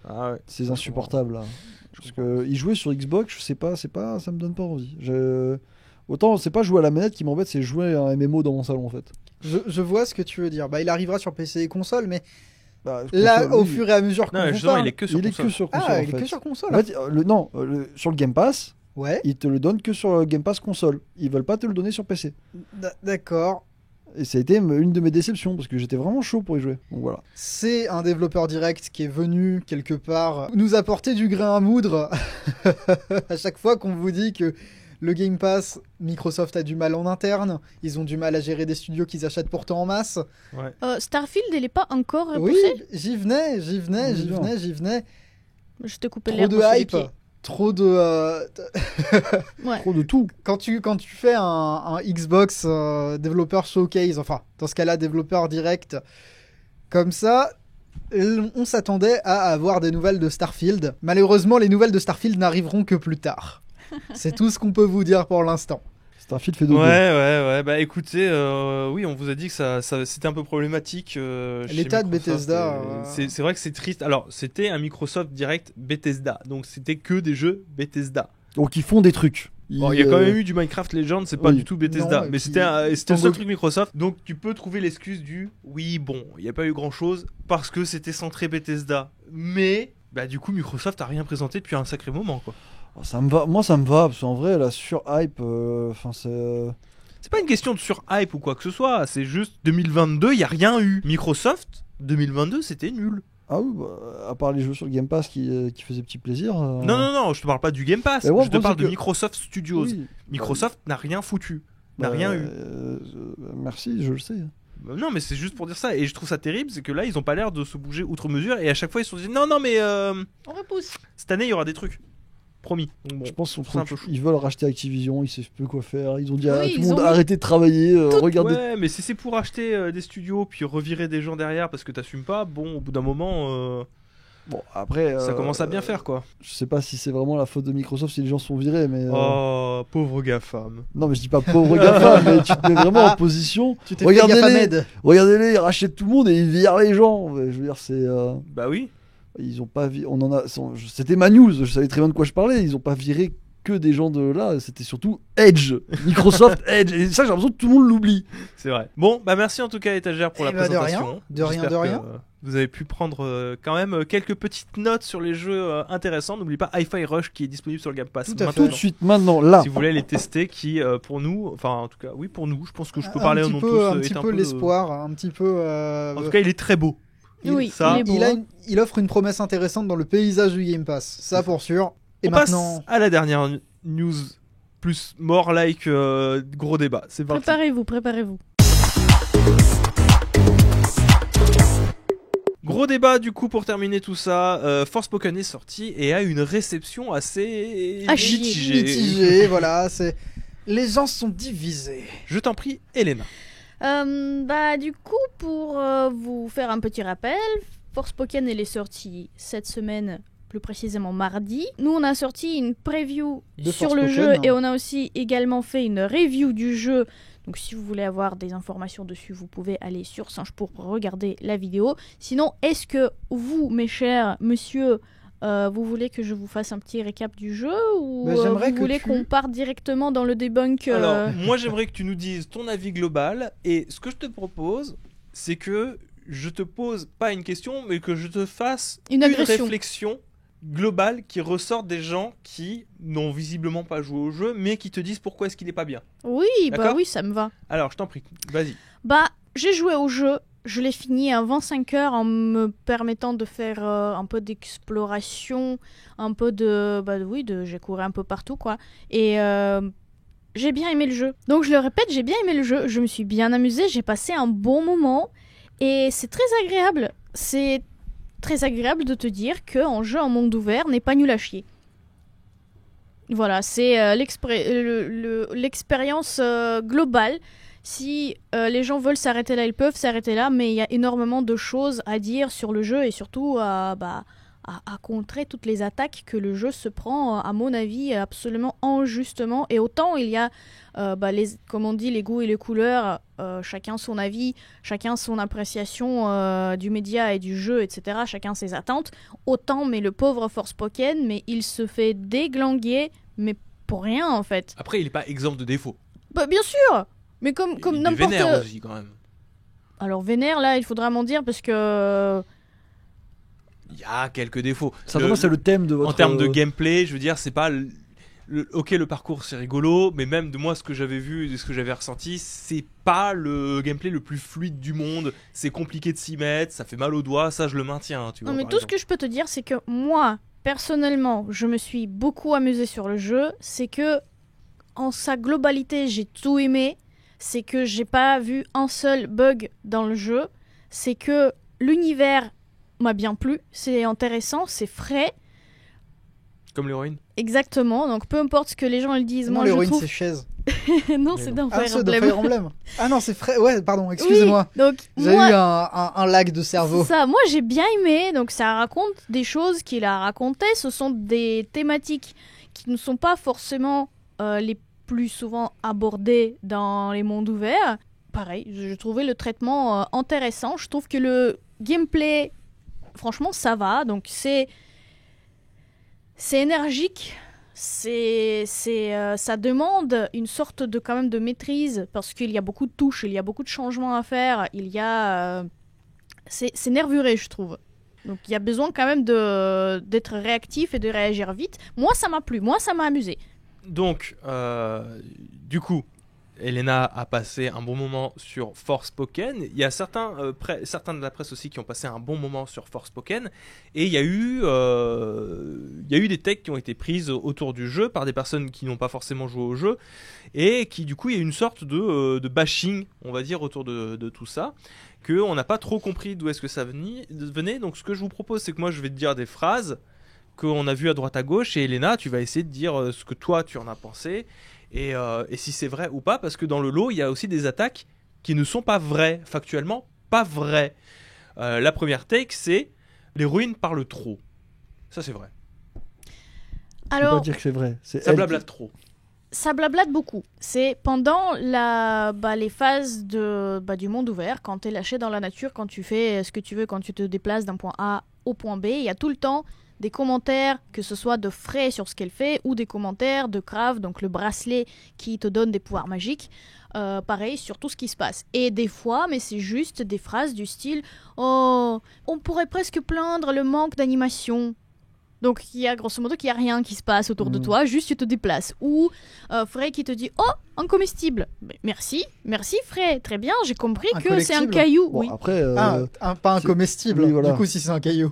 ah ouais. C'est insupportable là. Parce que y jouer sur Xbox, je sais pas, ça me donne pas envie. Autant c'est pas jouer à la manette qui m'embête, c'est jouer à un MMO dans mon salon en fait. Je vois ce que tu veux dire. Bah, il arrivera sur PC et console, mais Bah, là, console, au oui. fur et à mesure qu'on Non, vous justement, parle... il est que sur il est console. que sur console Ah, en il est fait. que sur console. En fait, sur le Game Pass, Ouais, ils te le donnent que sur le Game Pass console. Ils veulent pas te le donner sur PC. d'accord. Et ça a été une de mes déceptions parce que j'étais vraiment chaud pour y jouer. Donc voilà. C'est un développeur direct qui est venu quelque part nous apporter du grain à moudre à chaque fois qu'on vous dit que le Game Pass, Microsoft a du mal en interne, ils ont du mal à gérer des studios qu'ils achètent pourtant en masse. Ouais. Starfield, il est pas encore Oui, repoussé? j'y venais. Je te coupais Trop l'herbe de sous les hype, pieds. trop de... Ouais. Trop de tout. Quand tu fais un Xbox développeur showcase, enfin, dans ce cas-là, développeur direct, comme ça, on s'attendait à avoir des nouvelles de Starfield. Malheureusement, les nouvelles de Starfield n'arriveront que plus tard. C'est tout ce qu'on peut vous dire pour l'instant. Starfield fait Ouais, dodo. ouais. Bah écoutez, oui, on vous a dit que ça c'était un peu problématique. Chez L'état de Microsoft, Bethesda, c'est vrai que c'est triste. Alors, c'était un Microsoft Direct Bethesda, donc c'était que des jeux Bethesda. Donc ils font des trucs. Bon, il y a quand même eu du Minecraft Legends, c'est pas oui. du tout Bethesda, Non, et mais puis, c'était le seul Tango- truc Microsoft. Donc tu peux trouver l'excuse du oui, bon, il n'y a pas eu grand chose parce que c'était centré Bethesda. Mais bah du coup Microsoft a rien présenté depuis un sacré moment quoi. Ça me va. Moi ça me va parce qu'en vrai la sur-hype, enfin c'est. C'est pas une question de sur-hype ou quoi que ce soit, c'est juste 2022, il y a rien eu. Microsoft 2022, c'était nul. Ah oui, bah, à part les jeux sur le Game Pass qui faisaient petit plaisir. Non, je te parle pas du Game Pass, Mais moi, je te le parle problème, de c'est que- Microsoft Studios. Oui. Microsoft n'a rien foutu, n'a Bah, rien eu. Merci, je le sais. Non, mais c'est juste pour dire ça. Et je trouve ça terrible, c'est que là, ils ont pas l'air de se bouger outre mesure. Et à chaque fois, ils se sont dit non, mais On repousse. cette année, il y aura des trucs. Promis. Donc bon, Je pense qu'ils c'est un peu chaud. ils veulent racheter Activision, ils savent plus quoi faire. Ils ont dit à Oui, tout ils le monde ont- arrêtez de travailler, regardez. Ouais, mais si c'est pour acheter des studios puis revirer des gens derrière parce que t'assumes pas, bon, au bout d'un moment, Bon, après. ça commence à bien faire quoi. Je sais pas si c'est vraiment la faute de Microsoft si les gens sont virés, mais. Oh, pauvre GAFAM. Non, mais je dis pas pauvre GAFA, mais tu te mets vraiment en position. Tu t'es fait Regardez-les. Gafamed. Regardez-les, ils rachètent tout le monde et ils virent les gens. Je veux dire, c'est. Bah oui. Ils ont pas on en a. C'était ma news, je savais très bien de quoi je parlais. Ils ont pas viré que des gens de là, c'était surtout Edge. Microsoft Edge. Et ça, j'ai l'impression que tout le monde l'oublie. C'est vrai. Bon, bah merci en tout cas Étagère pour Eh la bah, de présentation. rien, de rien, J'espère de rien. que, vous avez pu prendre quand même quelques petites notes sur les jeux intéressants. N'oubliez pas Hi-Fi Rush qui est disponible sur le Game Pass Tout à fait. maintenant. Tout de suite, maintenant, là. Si vous voulez les tester, qui pour nous, enfin en tout cas, oui pour nous, je pense que je peux Un parler au petit nom de peu, tous. un est petit un peu peu l'espoir, un petit peu... En tout cas, il est très beau. Oui, ça, il est beau. il offre une promesse intéressante dans le paysage du Game Pass, ça pour sûr. Et On maintenant, passe à la dernière news plus more like gros débat. C'est parti. Préparez-vous. Gros débat du coup pour terminer tout ça. Forspoken est sorti et a une réception assez À chier. mitigé, voilà, c'est... Les gens sont divisés. Je t'en prie, Elena. Du coup, pour vous faire un petit rappel, Forspoken elle est sortie cette semaine, plus précisément mardi. Nous, on a sorti une preview De sur le Forspoken. jeu et on a aussi également fait une review du jeu. Donc si vous voulez avoir des informations dessus, vous pouvez aller sur Singe pour regarder la vidéo. Sinon, est-ce que vous, mes chers monsieur, vous voulez que je vous fasse un petit récap du jeu ou Bah, j'aimerais vous que voulez tu- qu'on parte directement dans le debunk Alors, moi j'aimerais que tu nous dises ton avis global et ce que je te propose, c'est que je te pose pas une question, mais que je te fasse Une agression. réflexion globale qui ressort des gens qui n'ont visiblement pas joué au jeu, mais qui te disent pourquoi est-ce qu'il n'est pas bien. Oui, D'accord oui, ça me va. Alors, je t'en prie, vas-y. J'ai joué au jeu, je l'ai fini avant 5 heures en me permettant de faire un peu d'exploration, un peu de... j'ai couru un peu partout, quoi. Et j'ai bien aimé le jeu. Donc je le répète, j'ai bien aimé le jeu. Je me suis bien amusée, j'ai passé un bon moment. Et c'est très agréable. C'est très agréable de te dire qu'un jeu en monde ouvert n'est pas nul à chier. Voilà, c'est l'expérience globale. Si les gens veulent s'arrêter là, ils peuvent s'arrêter là, mais il y a énormément de choses à dire sur le jeu et surtout à contrer toutes les attaques que le jeu se prend, à mon avis, absolument injustement. Et autant il y a, comme on dit, les goûts et les couleurs, chacun son avis, chacun son appréciation du média et du jeu, etc., chacun ses attentes, autant, mais le pauvre Forspoken, mais il se fait déglinguer, mais pour rien en fait. Après, il est pas exempt de défauts. Bah, bien sûr, mais comme Il est n'importe... vénère aussi, quand même. Alors vénère, là, il faudra m'en dire parce que... Il y a quelques défauts. Simplement, c'est le thème de votre. En termes de gameplay, je veux dire, c'est pas ok, le parcours c'est rigolo, mais même de moi ce que j'avais vu, de ce que j'avais ressenti, c'est pas le gameplay le plus fluide du monde. C'est compliqué de s'y mettre, ça fait mal aux doigts, ça je le maintiens. Tu vois, Non, mais par tout ce exemple. que je peux te dire, c'est que moi, personnellement, je me suis beaucoup amusée sur le jeu. C'est que, en sa globalité, j'ai tout aimé. C'est que j'ai pas vu un seul bug dans le jeu. C'est que l'univers m'a bien plu. C'est intéressant, c'est frais. Comme l'héroïne. Exactement. Donc peu importe ce que les gens ils disent, Non, moi je l'héroïne, trouve. c'est chaise. Non, Mais c'est non. d'un Ah, Fire c'est de Emblem. Fire Emblem. Ah non, c'est frais. Ouais, pardon, excusez-moi. Oui, donc J'ai moi, eu un lag de cerveau. c'est ça, moi j'ai bien aimé, donc ça raconte des choses qu'il a racontées, ce sont des thématiques qui ne sont pas forcément les plus souvent abordées dans les mondes ouverts. Pareil, je trouvais le traitement intéressant, je trouve que le gameplay, franchement ça va, donc c'est énergique, ça demande une sorte de quand même de maîtrise parce qu'il y a beaucoup de touches, il y a beaucoup de changements à faire, il y a c'est nervuré je trouve. Donc il y a besoin quand même d'être réactif et de réagir vite. Moi ça m'a plu, moi ça m'a amusé. Donc, du coup, Elena a passé un bon moment sur Forspoken. Il y a certains de la presse aussi qui ont passé un bon moment sur Forspoken. Et il y a eu des techs qui ont été prises autour du jeu par des personnes qui n'ont pas forcément joué au jeu. Et qui, du coup, il y a une sorte de bashing, on va dire, autour de tout ça. Qu'on n'a pas trop compris d'où est-ce que ça venait. Donc, ce que je vous propose, c'est que moi, je vais te dire des phrases qu'on a vues à droite à gauche. Et Elena, tu vas essayer de dire ce que toi, tu en as pensé. Et si c'est vrai ou pas, parce que dans le lot, il y a aussi des attaques qui ne sont pas vraies, factuellement pas vraies. La première take, c'est l'héroïne parle trop. Ça, c'est vrai. Je peux Alors, pas dire que c'est vrai. C'est Ça elle blablate trop. ça blablate beaucoup. C'est pendant les phases du monde ouvert, quand tu es lâché dans la nature, quand tu fais ce que tu veux, quand tu te déplaces d'un point A au point B, il y a tout le temps des commentaires, que ce soit de Frey sur ce qu'elle fait, ou des commentaires de Krav, donc le bracelet qui te donne des pouvoirs magiques, pareil, sur tout ce qui se passe. Et des fois, mais c'est juste des phrases du style « Oh, on pourrait presque plaindre le manque d'animation ». Donc, il y a grosso modo qu'il n'y a rien qui se passe autour de toi, juste tu te déplaces. Ou Frey qui te dit « Oh, un comestible !» Merci Frey, très bien, j'ai compris Un que c'est un collectible. caillou. Bon, Oui. après. Pas un c'est- comestible. oui, voilà. Du coup, si c'est un caillou,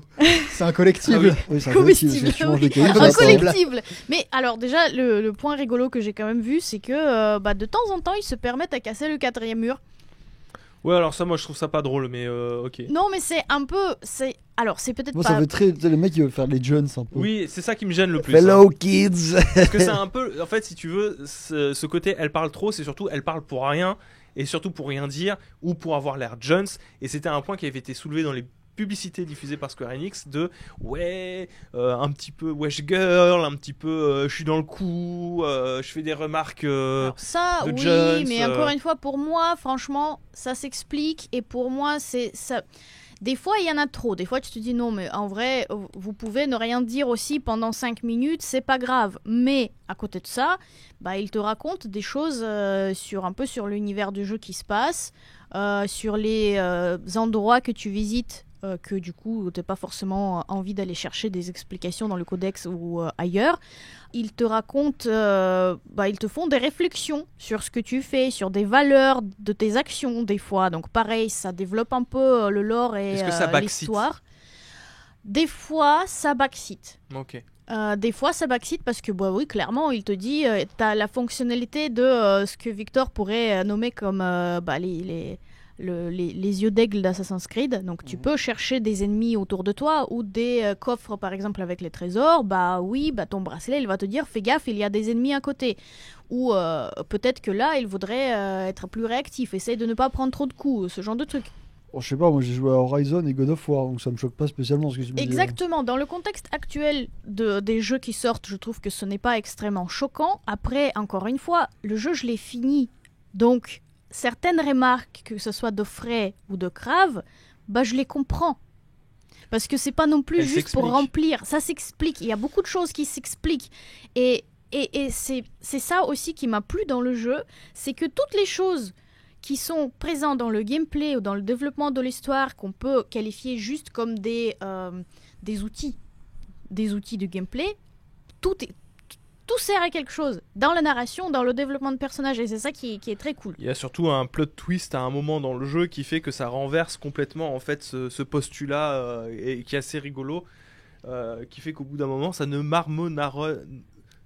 c'est un collectible. Oui, c'est un Comestible, collectif, si tu manges oui. des cailloux, Un ça Un va pas. collectible. Mais alors déjà, le point rigolo que j'ai quand même vu, c'est que de temps en temps, ils se permettent à casser le quatrième mur. Ouais, alors ça, moi, je trouve ça pas drôle, mais ok. Non, mais c'est un peu... Alors, c'est peut-être Moi, pas... ça fait très. Tu sais, les mecs, ils veulent faire les Jones un peu. Oui, c'est ça qui me gêne le plus. hein. Hello, kids. Parce que c'est un peu, en fait, si tu veux, ce côté elle parle trop, c'est surtout elle parle pour rien, et surtout pour rien dire, ou pour avoir l'air Jones. Et c'était un point qui avait été soulevé dans les publicités diffusées par Square Enix de ouais, un petit peu wesh girl, un petit peu je suis dans le coup, je fais des remarques. Alors ça, de oui, Jones, mais encore une fois, pour moi, franchement, ça s'explique. Et pour moi, c'est ça. Des fois, il y en a trop. Des fois, tu te dis non, mais en vrai, vous pouvez ne rien dire aussi pendant 5 minutes, c'est pas grave. Mais à côté de ça, il te raconte des choses un peu sur l'univers du jeu qui se passe, sur les endroits que tu visites. Que du coup, tu n'as pas forcément envie d'aller chercher des explications dans le codex ou ailleurs. Ils te racontent, ils te font des réflexions sur ce que tu fais, sur des valeurs de tes actions des fois. Donc pareil, ça développe un peu le lore et Est-ce que ça backseat ? l'histoire. Des fois, ça backseat. Ok. Des fois, ça backseat parce que, bah oui, clairement, il te dit, t'as la fonctionnalité de ce que Victor pourrait nommer comme les yeux d'aigle d'Assassin's Creed. Donc, tu peux chercher des ennemis autour de toi ou des coffres, par exemple, avec les trésors. Bah oui, ton bracelet, il va te dire, fais gaffe, il y a des ennemis à côté. Ou peut-être que là, il voudrait être plus réactif, essaye de ne pas prendre trop de coups, ce genre de truc. Bon, je sais pas, moi j'ai joué à Horizon et God of War, donc ça me choque pas spécialement ce que tu me dis. Exactement, dans le contexte actuel des jeux qui sortent, je trouve que ce n'est pas extrêmement choquant. Après, encore une fois, le jeu, je l'ai fini. Donc, certaines remarques, que ce soit de Frey ou de Crave, je les comprends. Parce que c'est pas non plus juste pour remplir. Ça s'explique, il y a beaucoup de choses qui s'expliquent. Et c'est ça aussi qui m'a plu dans le jeu, c'est que toutes les choses qui sont présents dans le gameplay ou dans le développement de l'histoire qu'on peut qualifier juste comme des outils de gameplay, tout sert à quelque chose dans la narration, dans le développement de personnages, et c'est ça qui est très cool. Il y a surtout un plot twist à un moment dans le jeu qui fait que ça renverse complètement en fait ce postulat et qui est assez rigolo, qui fait qu'au bout d'un moment ça ne marmonnare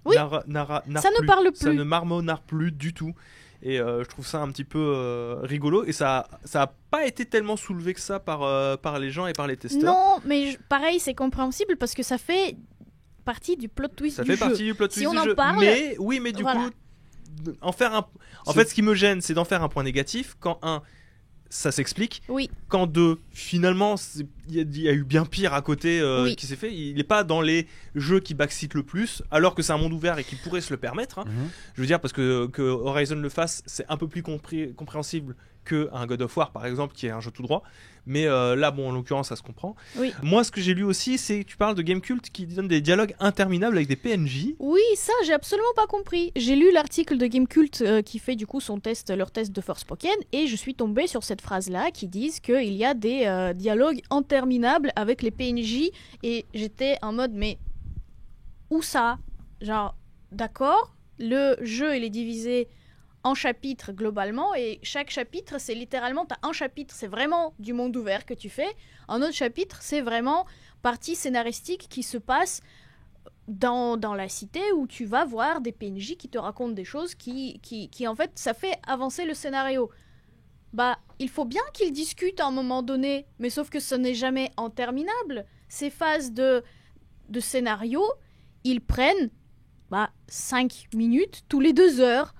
ça ne marmonnare plus du tout. Et je trouve ça un petit peu rigolo. Et ça a pas été tellement soulevé que ça par les gens et par les testeurs. Non, mais pareil, c'est compréhensible parce que ça fait partie du plot twist du jeu. Ça fait partie du plot twist si on du en jeu. Parle, mais du coup, en fait, ce qui me gêne, c'est d'en faire un point négatif quand ça s'explique. Oui. Quand finalement, il y a eu bien pire à côté qui s'est fait. Il n'est pas dans les jeux qui backseat le plus, alors que c'est un monde ouvert et qui pourrait se le permettre. Je veux dire, parce que Horizon le fasse, c'est un peu plus compréhensible qu'un God of War, par exemple, qui est un jeu tout droit. Mais là, en l'occurrence, ça se comprend. Oui. Moi, ce que j'ai lu aussi, c'est que tu parles de Gamecult qui donne des dialogues interminables avec des PNJ. Oui, ça, j'ai absolument pas compris. J'ai lu l'article de Gamecult qui fait du coup leur test de Forspoken, et je suis tombée sur cette phrase-là qui disent qu'il y a des dialogues interminables avec les PNJ, et j'étais en mode, mais où ça ? Genre, d'accord, le jeu, il est divisé en chapitres globalement, et chaque chapitre, c'est littéralement, t'as un chapitre, c'est vraiment du monde ouvert que tu fais, un autre chapitre, c'est vraiment partie scénaristique qui se passe dans la cité, où tu vas voir des PNJ qui te racontent des choses qui en fait, ça fait avancer le scénario. Il faut bien qu'ils discutent à un moment donné, mais sauf que ce n'est jamais interminable. Ces phases de scénario, ils prennent 5 minutes tous les 2 heures.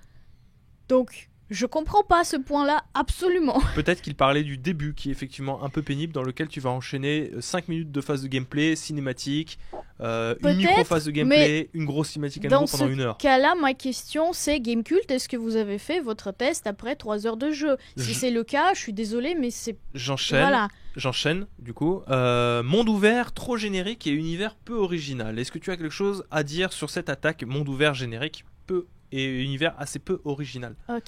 Donc, je comprends pas ce point-là, absolument. Peut-être qu'il parlait du début, qui est effectivement un peu pénible, dans lequel tu vas enchaîner 5 minutes de phase de gameplay, cinématique, une micro-phase de gameplay, une grosse cinématique à nouveau pendant 1 heure. Dans ce cas-là, ma question, c'est Gamecult, est-ce que vous avez fait votre test après 3 heures de jeu ? Si c'est le cas, je suis désolée, mais c'est... J'enchaîne, du coup. Monde ouvert, trop générique et univers peu original. Est-ce que tu as quelque chose à dire sur cette attaque monde ouvert générique et univers assez peu original? La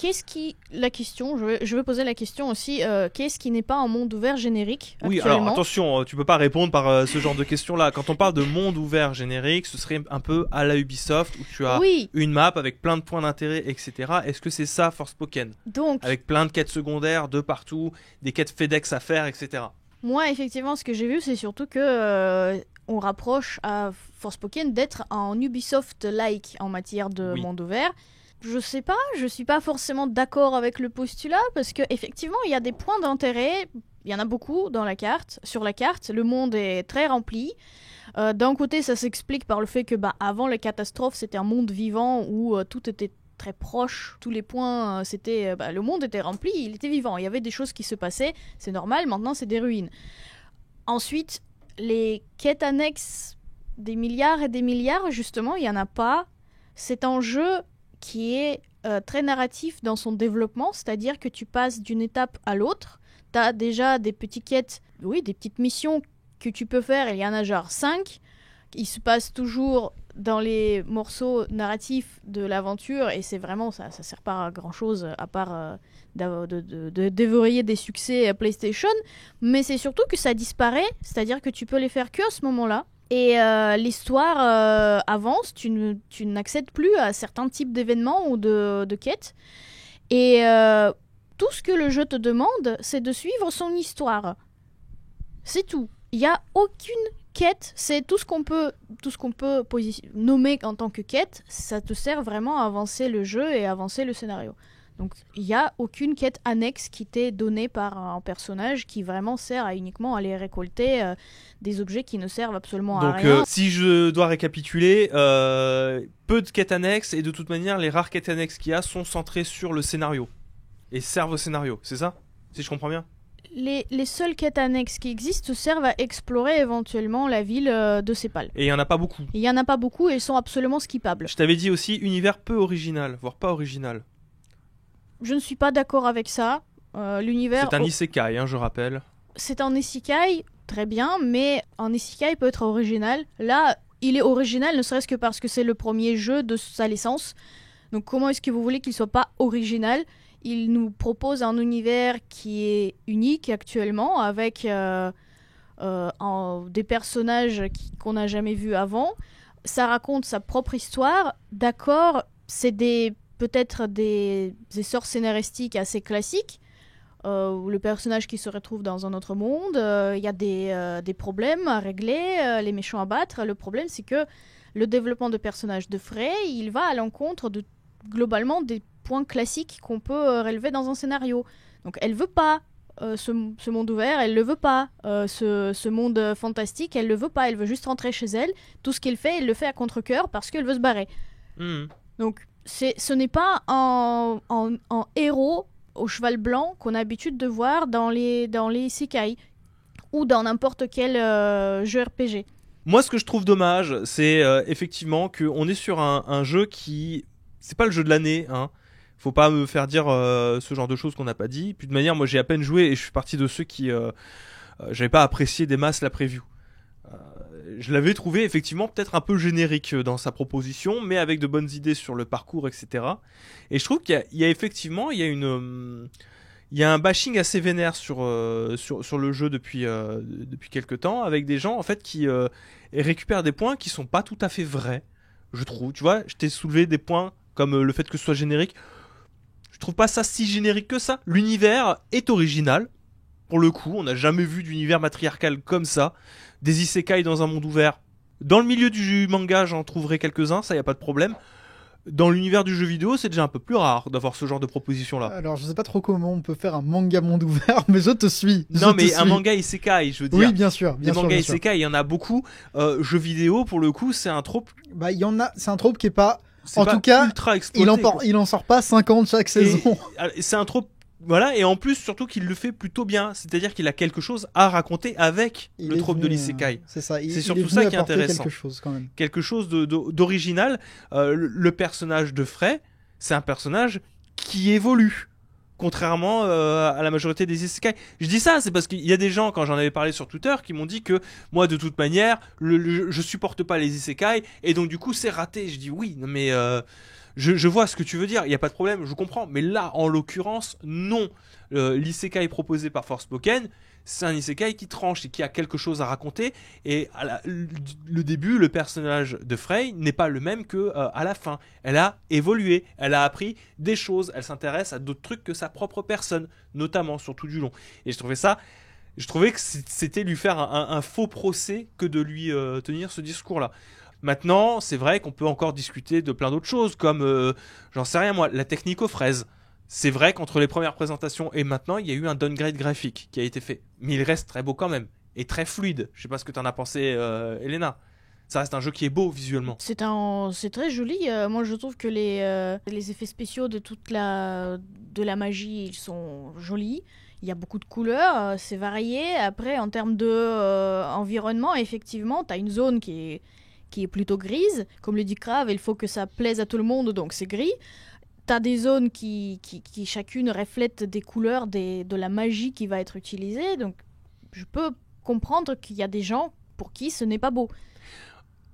question, je vais poser la question aussi, qu'est-ce qui n'est pas un monde ouvert générique Oui, actuellement ? alors attention, tu peux pas répondre par ce genre de questions-là. Quand on parle de monde ouvert générique, ce serait un peu à la Ubisoft, où tu as une map avec plein de points d'intérêt, etc. Est-ce que c'est ça Forspoken ? Donc, avec plein de quêtes secondaires de partout, des quêtes FedEx à faire, etc. Moi, effectivement, ce que j'ai vu, c'est surtout que on rapproche à Forspoken d'être en Ubisoft-like en matière de monde ouvert. Je sais pas, je suis pas forcément d'accord avec le postulat, parce que effectivement, il y a des points d'intérêt, il y en a beaucoup sur la carte, le monde est très rempli. D'un côté, ça s'explique par le fait que avant les catastrophes, c'était un monde vivant où tout était très proche, tous les points, le monde était rempli, il était vivant, il y avait des choses qui se passaient, c'est normal, maintenant c'est des ruines. Ensuite, les quêtes annexes, des milliards et des milliards, justement, il n'y en a pas. C'est un jeu qui est très narratif dans son développement, c'est-à-dire que tu passes d'une étape à l'autre, tu as déjà des petites quêtes, des petites missions que tu peux faire, il y en a genre 5, il se passe toujours dans les morceaux narratifs de l'aventure, et c'est vraiment, ça sert pas à grand chose à part de déverrouiller des succès à PlayStation, mais c'est surtout que ça disparaît, c'est-à-dire que tu peux les faire que à ce moment-là, et l'histoire avance, tu n'accèdes plus à certains types d'événements ou de quêtes, et tout ce que le jeu te demande, c'est de suivre son histoire. C'est tout. Il n'y a aucune quête, c'est tout ce qu'on peut nommer en tant que quête, ça te sert vraiment à avancer le jeu et à avancer le scénario. Donc il n'y a aucune quête annexe qui t'est donnée par un personnage qui vraiment sert à uniquement aller récolter des objets qui ne servent absolument à Donc rien. si je dois récapituler, peu de quêtes annexes et de toute manière les rares quêtes annexes qu'il y a sont centrées sur le scénario et servent au scénario, c'est ça? Si je comprends bien. Les seules quêtes annexes qui existent servent à explorer éventuellement la ville de Sépal. Et il y en a pas beaucoup. Il n'y en a pas beaucoup et ils sont absolument skippables. Je t'avais dit aussi univers peu original, voire pas original. Je ne suis pas d'accord avec ça. L'univers... C'est un isekai, je rappelle. C'est un isekai, très bien, mais un isekai peut être original. Là, il est original ne serait-ce que parce que c'est le premier jeu de sa licence. Donc comment est-ce que vous voulez qu'il soit pas original ? Il nous propose un univers qui est unique actuellement, avec des personnages qu'on n'a jamais vus avant. Ça raconte sa propre histoire. D'accord, c'est peut-être des essors scénaristiques assez classiques, où le personnage qui se retrouve dans un autre monde, il y a des problèmes à régler, les méchants à battre. Le problème, c'est que le développement de personnages de Frey, il va à l'encontre de globalement des points classiques qu'on peut relever dans un scénario. Donc elle veut pas ce monde ouvert, elle le veut pas. Ce monde fantastique, elle le veut pas. Elle veut juste rentrer chez elle. Tout ce qu'elle fait, elle le fait à contre-cœur parce qu'elle veut se barrer. Donc ce n'est pas un héros au cheval blanc qu'on a l'habitude de voir dans les isekai ou dans n'importe quel jeu RPG. Moi, ce que je trouve dommage, c'est effectivement qu'on est sur un jeu qui... C'est pas le jeu de l'année, Faut pas me faire dire ce genre de choses qu'on n'a pas dit. Puis de manière, moi j'ai à peine joué et je suis parti de ceux qui... j'avais pas apprécié des masses la preview. Je l'avais trouvé effectivement peut-être un peu générique dans sa proposition, mais avec de bonnes idées sur le parcours, etc. Et je trouve qu'il y a effectivement, il y a un bashing assez vénère sur le jeu depuis quelques temps, avec des gens en fait qui récupèrent des points qui sont pas tout à fait vrais, je trouve. Tu vois, je t'ai soulevé des points comme le fait que ce soit générique. Je trouve pas ça si générique que ça. L'univers est original. Pour le coup, on n'a jamais vu d'univers matriarcal comme ça. Des isekai dans un monde ouvert. Dans le milieu du manga, j'en trouverai quelques-uns, ça y a pas de problème. Dans l'univers du jeu vidéo, c'est déjà un peu plus rare d'avoir ce genre de proposition-là. Alors, je sais pas trop comment on peut faire un manga monde ouvert, mais je te suis. Non, mais un manga isekai, je veux dire. Oui, bien sûr. Des mangas isekai, il y en a beaucoup. Jeux vidéo, pour le coup, c'est un trope. Bah, il y en a. C'est un trope qui est pas. C'est en pas tout cas, ultra exploité, il en sort pas 50 chaque saison. C'est un trope. Voilà, et en plus, surtout qu'il le fait plutôt bien. C'est-à-dire qu'il a quelque chose à raconter avec le trope de l'isekai. C'est ça. C'est surtout ça qui est intéressant. Quelque chose, quand même. Quelque chose d'original. Le personnage de Frey, c'est un personnage qui évolue. Contrairement à la majorité des isekai. Je dis ça, c'est parce qu'il y a des gens, quand j'en avais parlé sur Twitter, qui m'ont dit que moi, de toute manière, je supporte pas les isekai, et donc du coup, c'est raté. Je dis oui, mais je vois ce que tu veux dire, il n'y a pas de problème, je comprends. Mais là, en l'occurrence, non. L'isekai proposé par Forspoken, c'est un isekai qui tranche et qui a quelque chose à raconter. Et le début, le personnage de Frey n'est pas le même que à la fin. Elle a évolué, elle a appris des choses, elle s'intéresse à d'autres trucs que sa propre personne, notamment sur tout du long. Et je trouvais que c'était lui faire un faux procès que de lui tenir ce discours-là. Maintenant, c'est vrai qu'on peut encore discuter de plein d'autres choses, comme, j'en sais rien moi, la technique aux fraises. C'est vrai qu'entre les premières présentations et maintenant, il y a eu un downgrade graphique qui a été fait. Mais il reste très beau quand même, et très fluide. Je sais pas ce que t'en as pensé, Elena. Ça reste un jeu qui est beau visuellement. C'est très joli. Moi, je trouve que les effets spéciaux de de la magie, ils sont jolis. Il y a beaucoup de couleurs, c'est varié. Après, en termes d'environnement, effectivement, t'as une zone qui est plutôt grise. Comme le dit Crave, il faut que ça plaise à tout le monde, donc c'est gris. T'as des zones qui chacune reflètent des couleurs de la magie qui va être utilisée. Donc, je peux comprendre qu'il y a des gens pour qui ce n'est pas beau.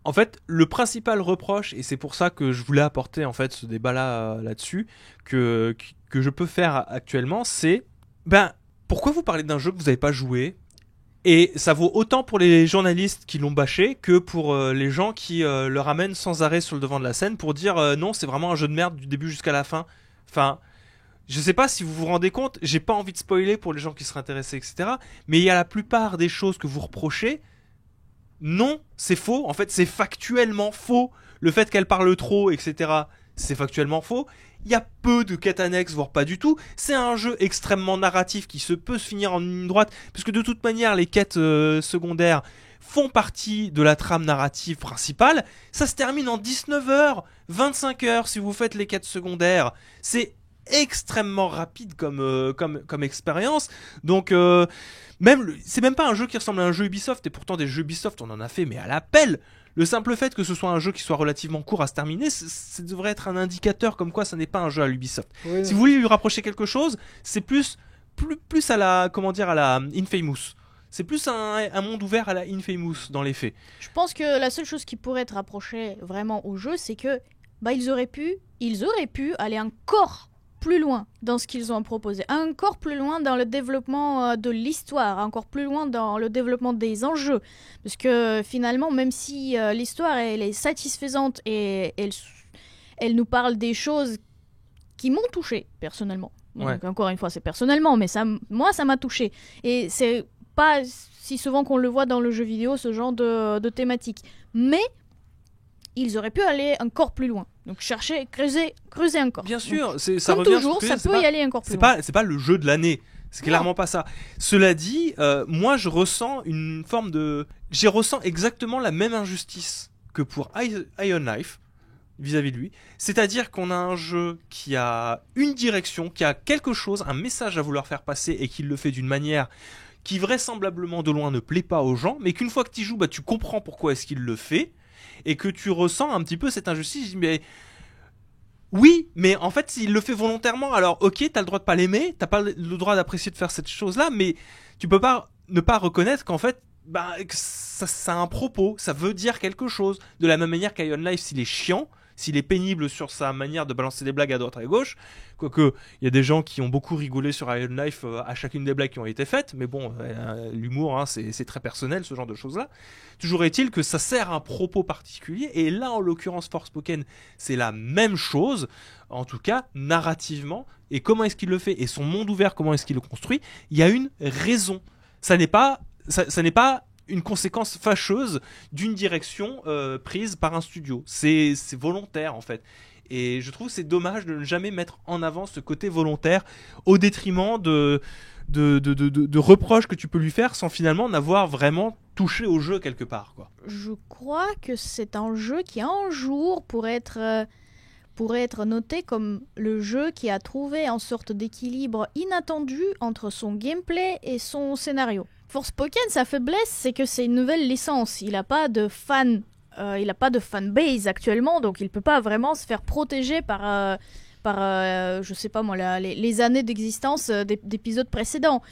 En fait, le principal reproche, et c'est pour ça que je voulais apporter en fait ce débat là-dessus, que je peux faire actuellement, c'est pourquoi vous parlez d'un jeu que vous n'avez pas joué? Et ça vaut autant pour les journalistes qui l'ont bâché que pour les gens qui le ramènent sans arrêt sur le devant de la scène pour dire non, c'est vraiment un jeu de merde du début jusqu'à la fin. Enfin, je sais pas si vous vous rendez compte, j'ai pas envie de spoiler pour les gens qui seraient intéressés, etc. Mais il y a la plupart des choses que vous reprochez non, c'est faux. En fait, c'est factuellement faux. Le fait qu'elle parle trop, etc., c'est factuellement faux. Il y a peu de quêtes annexes, voire pas du tout. C'est un jeu extrêmement narratif qui peut se finir en ligne droite, puisque de toute manière, les quêtes secondaires font partie de la trame narrative principale. Ça se termine en 19h, 25h si vous faites les quêtes secondaires. C'est extrêmement rapide comme expérience. Donc, c'est même pas un jeu qui ressemble à un jeu Ubisoft, et pourtant des jeux Ubisoft, on en a fait, mais à l'appel. Le simple fait que ce soit un jeu qui soit relativement court à se terminer, ça devrait être un indicateur comme quoi ça n'est pas un jeu à l'Ubisoft. Oui. Si vous voulez lui rapprocher quelque chose, c'est plus à la, comment dire, à la Infamous. C'est plus un monde ouvert à la Infamous dans les faits. Je pense que la seule chose qui pourrait être rapprochée vraiment au jeu, c'est que ils auraient pu aller encore plus loin dans ce qu'ils ont proposé, encore plus loin dans le développement de l'histoire, encore plus loin dans le développement des enjeux. Parce que finalement, même si l'histoire elle est satisfaisante et elle nous parle des choses qui m'ont touché personnellement. Donc, Ouais. encore une fois, c'est personnellement, mais moi, ça m'a touché. Et c'est pas si souvent qu'on le voit dans le jeu vidéo, ce genre de thématique. Mais ils auraient pu aller encore plus loin. Donc creuser encore. Bien Donc, sûr, ça comme revient toujours, sur ce que ça je disais, peut y aller encore plus c'est loin. pas le jeu de l'année. C'est clairement pas ça. Cela dit, moi je ressens une forme de... J'y ressens exactement la même injustice que pour Iron Knife vis-à-vis de lui. C'est-à-dire qu'on a un jeu qui a une direction, qui a quelque chose, un message à vouloir faire passer et qui le fait d'une manière qui vraisemblablement de loin ne plaît pas aux gens, mais qu'une fois que tu y joues, tu comprends pourquoi est-ce qu'il le fait et que tu ressens un petit peu cette injustice. Je dis, mais... Oui, mais en fait, s'il le fait volontairement, alors ok, t'as le droit de pas l'aimer, t'as pas le droit d'apprécier de faire cette chose-là, mais tu peux pas ne pas reconnaître qu'en fait, que ça a un propos, ça veut dire quelque chose. De la même manière qu'Iron Life, s'il est chiant, s'il est pénible sur sa manière de balancer des blagues à droite et à gauche, quoique il y a des gens qui ont beaucoup rigolé sur Iron Life à chacune des blagues qui ont été faites, mais bon, l'humour, hein, c'est très personnel, ce genre de choses-là. Toujours est-il que ça sert un propos particulier, et là, en l'occurrence, Forspoken, c'est la même chose, en tout cas, narrativement, et comment est-ce qu'il le fait, et son monde ouvert, comment est-ce qu'il le construit, il y a une raison. Ça n'est pas une conséquence fâcheuse d'une direction prise par un studio. C'est volontaire en fait. Et je trouve que c'est dommage de ne jamais mettre en avant ce côté volontaire au détriment de reproches que tu peux lui faire sans finalement n'avoir vraiment touché au jeu quelque part, quoi. Je crois que c'est un jeu qui un jour pourrait être noté comme le jeu qui a trouvé une sorte d'équilibre inattendu entre son gameplay et son scénario. Forspoken, sa faiblesse, c'est que c'est une nouvelle licence. Il n'a pas de fanbase actuellement, donc il peut pas vraiment se faire protéger par je sais pas moi, les années d'existence d'épisodes précédents.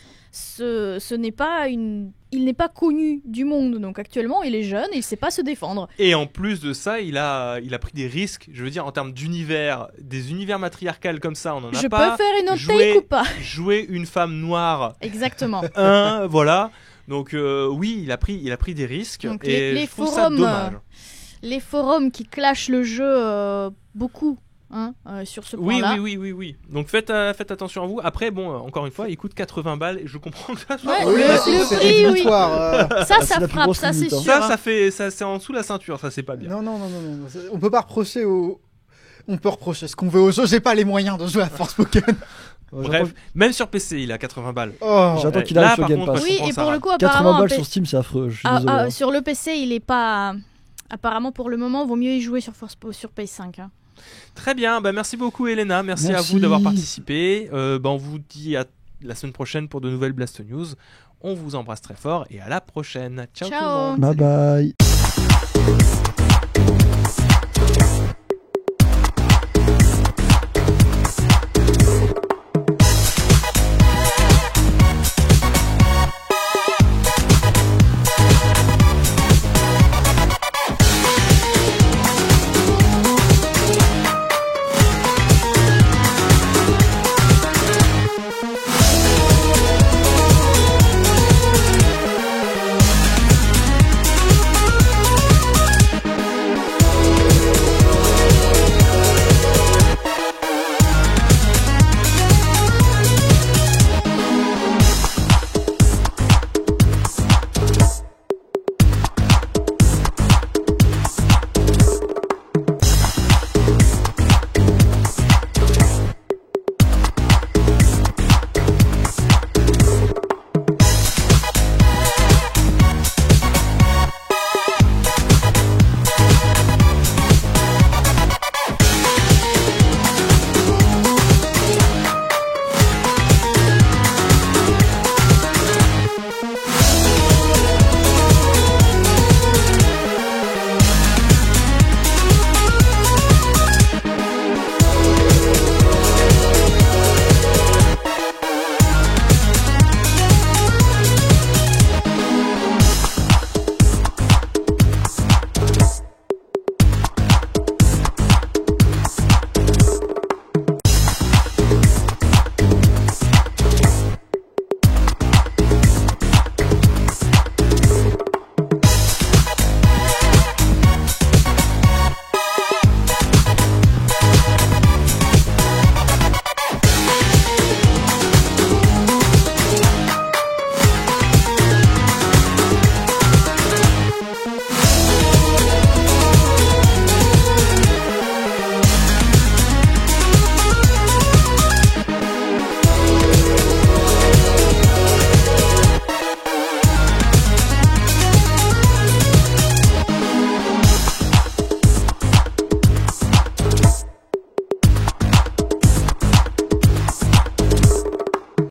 Il n'est pas connu du monde, donc actuellement il est jeune, il sait pas se défendre. Et en plus de ça, il a pris des risques, je veux dire, en termes d'univers, des univers matriarcales comme ça, on en a Je pas. peux faire une autre take ou pas? Jouer une femme noire. Exactement. Voilà. Donc oui, il a pris des risques. Donc, et les je trouve ça forums, dommage. Les forums qui clashent le jeu beaucoup, sur ce point-là. Oui. Donc faites attention à vous. Après, bon, encore une fois, il coûte 80 balles et je comprends que ça soit... Ouais, Oui, le c'est prix, oui. rédhibitoire. Ça c'est la plus frappe, grosse ça c'est limite, hein. sûr. Ça c'est en dessous la ceinture, ça c'est pas bien. Non. On peut pas reprocher On peut reprocher ce qu'on veut au jeu. J'ai pas les moyens de jouer à Forspoken. Bref, même sur PC, il a 80 balles. Oh. J'attends qu'il Là, arrive sur par Game contre, Pass. je Oui, comprends et ça, pour le là. coup, 80 apparemment, balles sur Steam, c'est affreux. Je suis désolé. hein. sur le PC, il est pas. Apparemment, pour le moment, vaut mieux y jouer sur PS5. Hein. Très bien, merci beaucoup Elena, merci à Merci. vous d'avoir participé. On vous dit à la semaine prochaine pour de nouvelles Blast News. On vous embrasse très fort et à la prochaine. Ciao. Ciao. Tout le monde. Bye bye.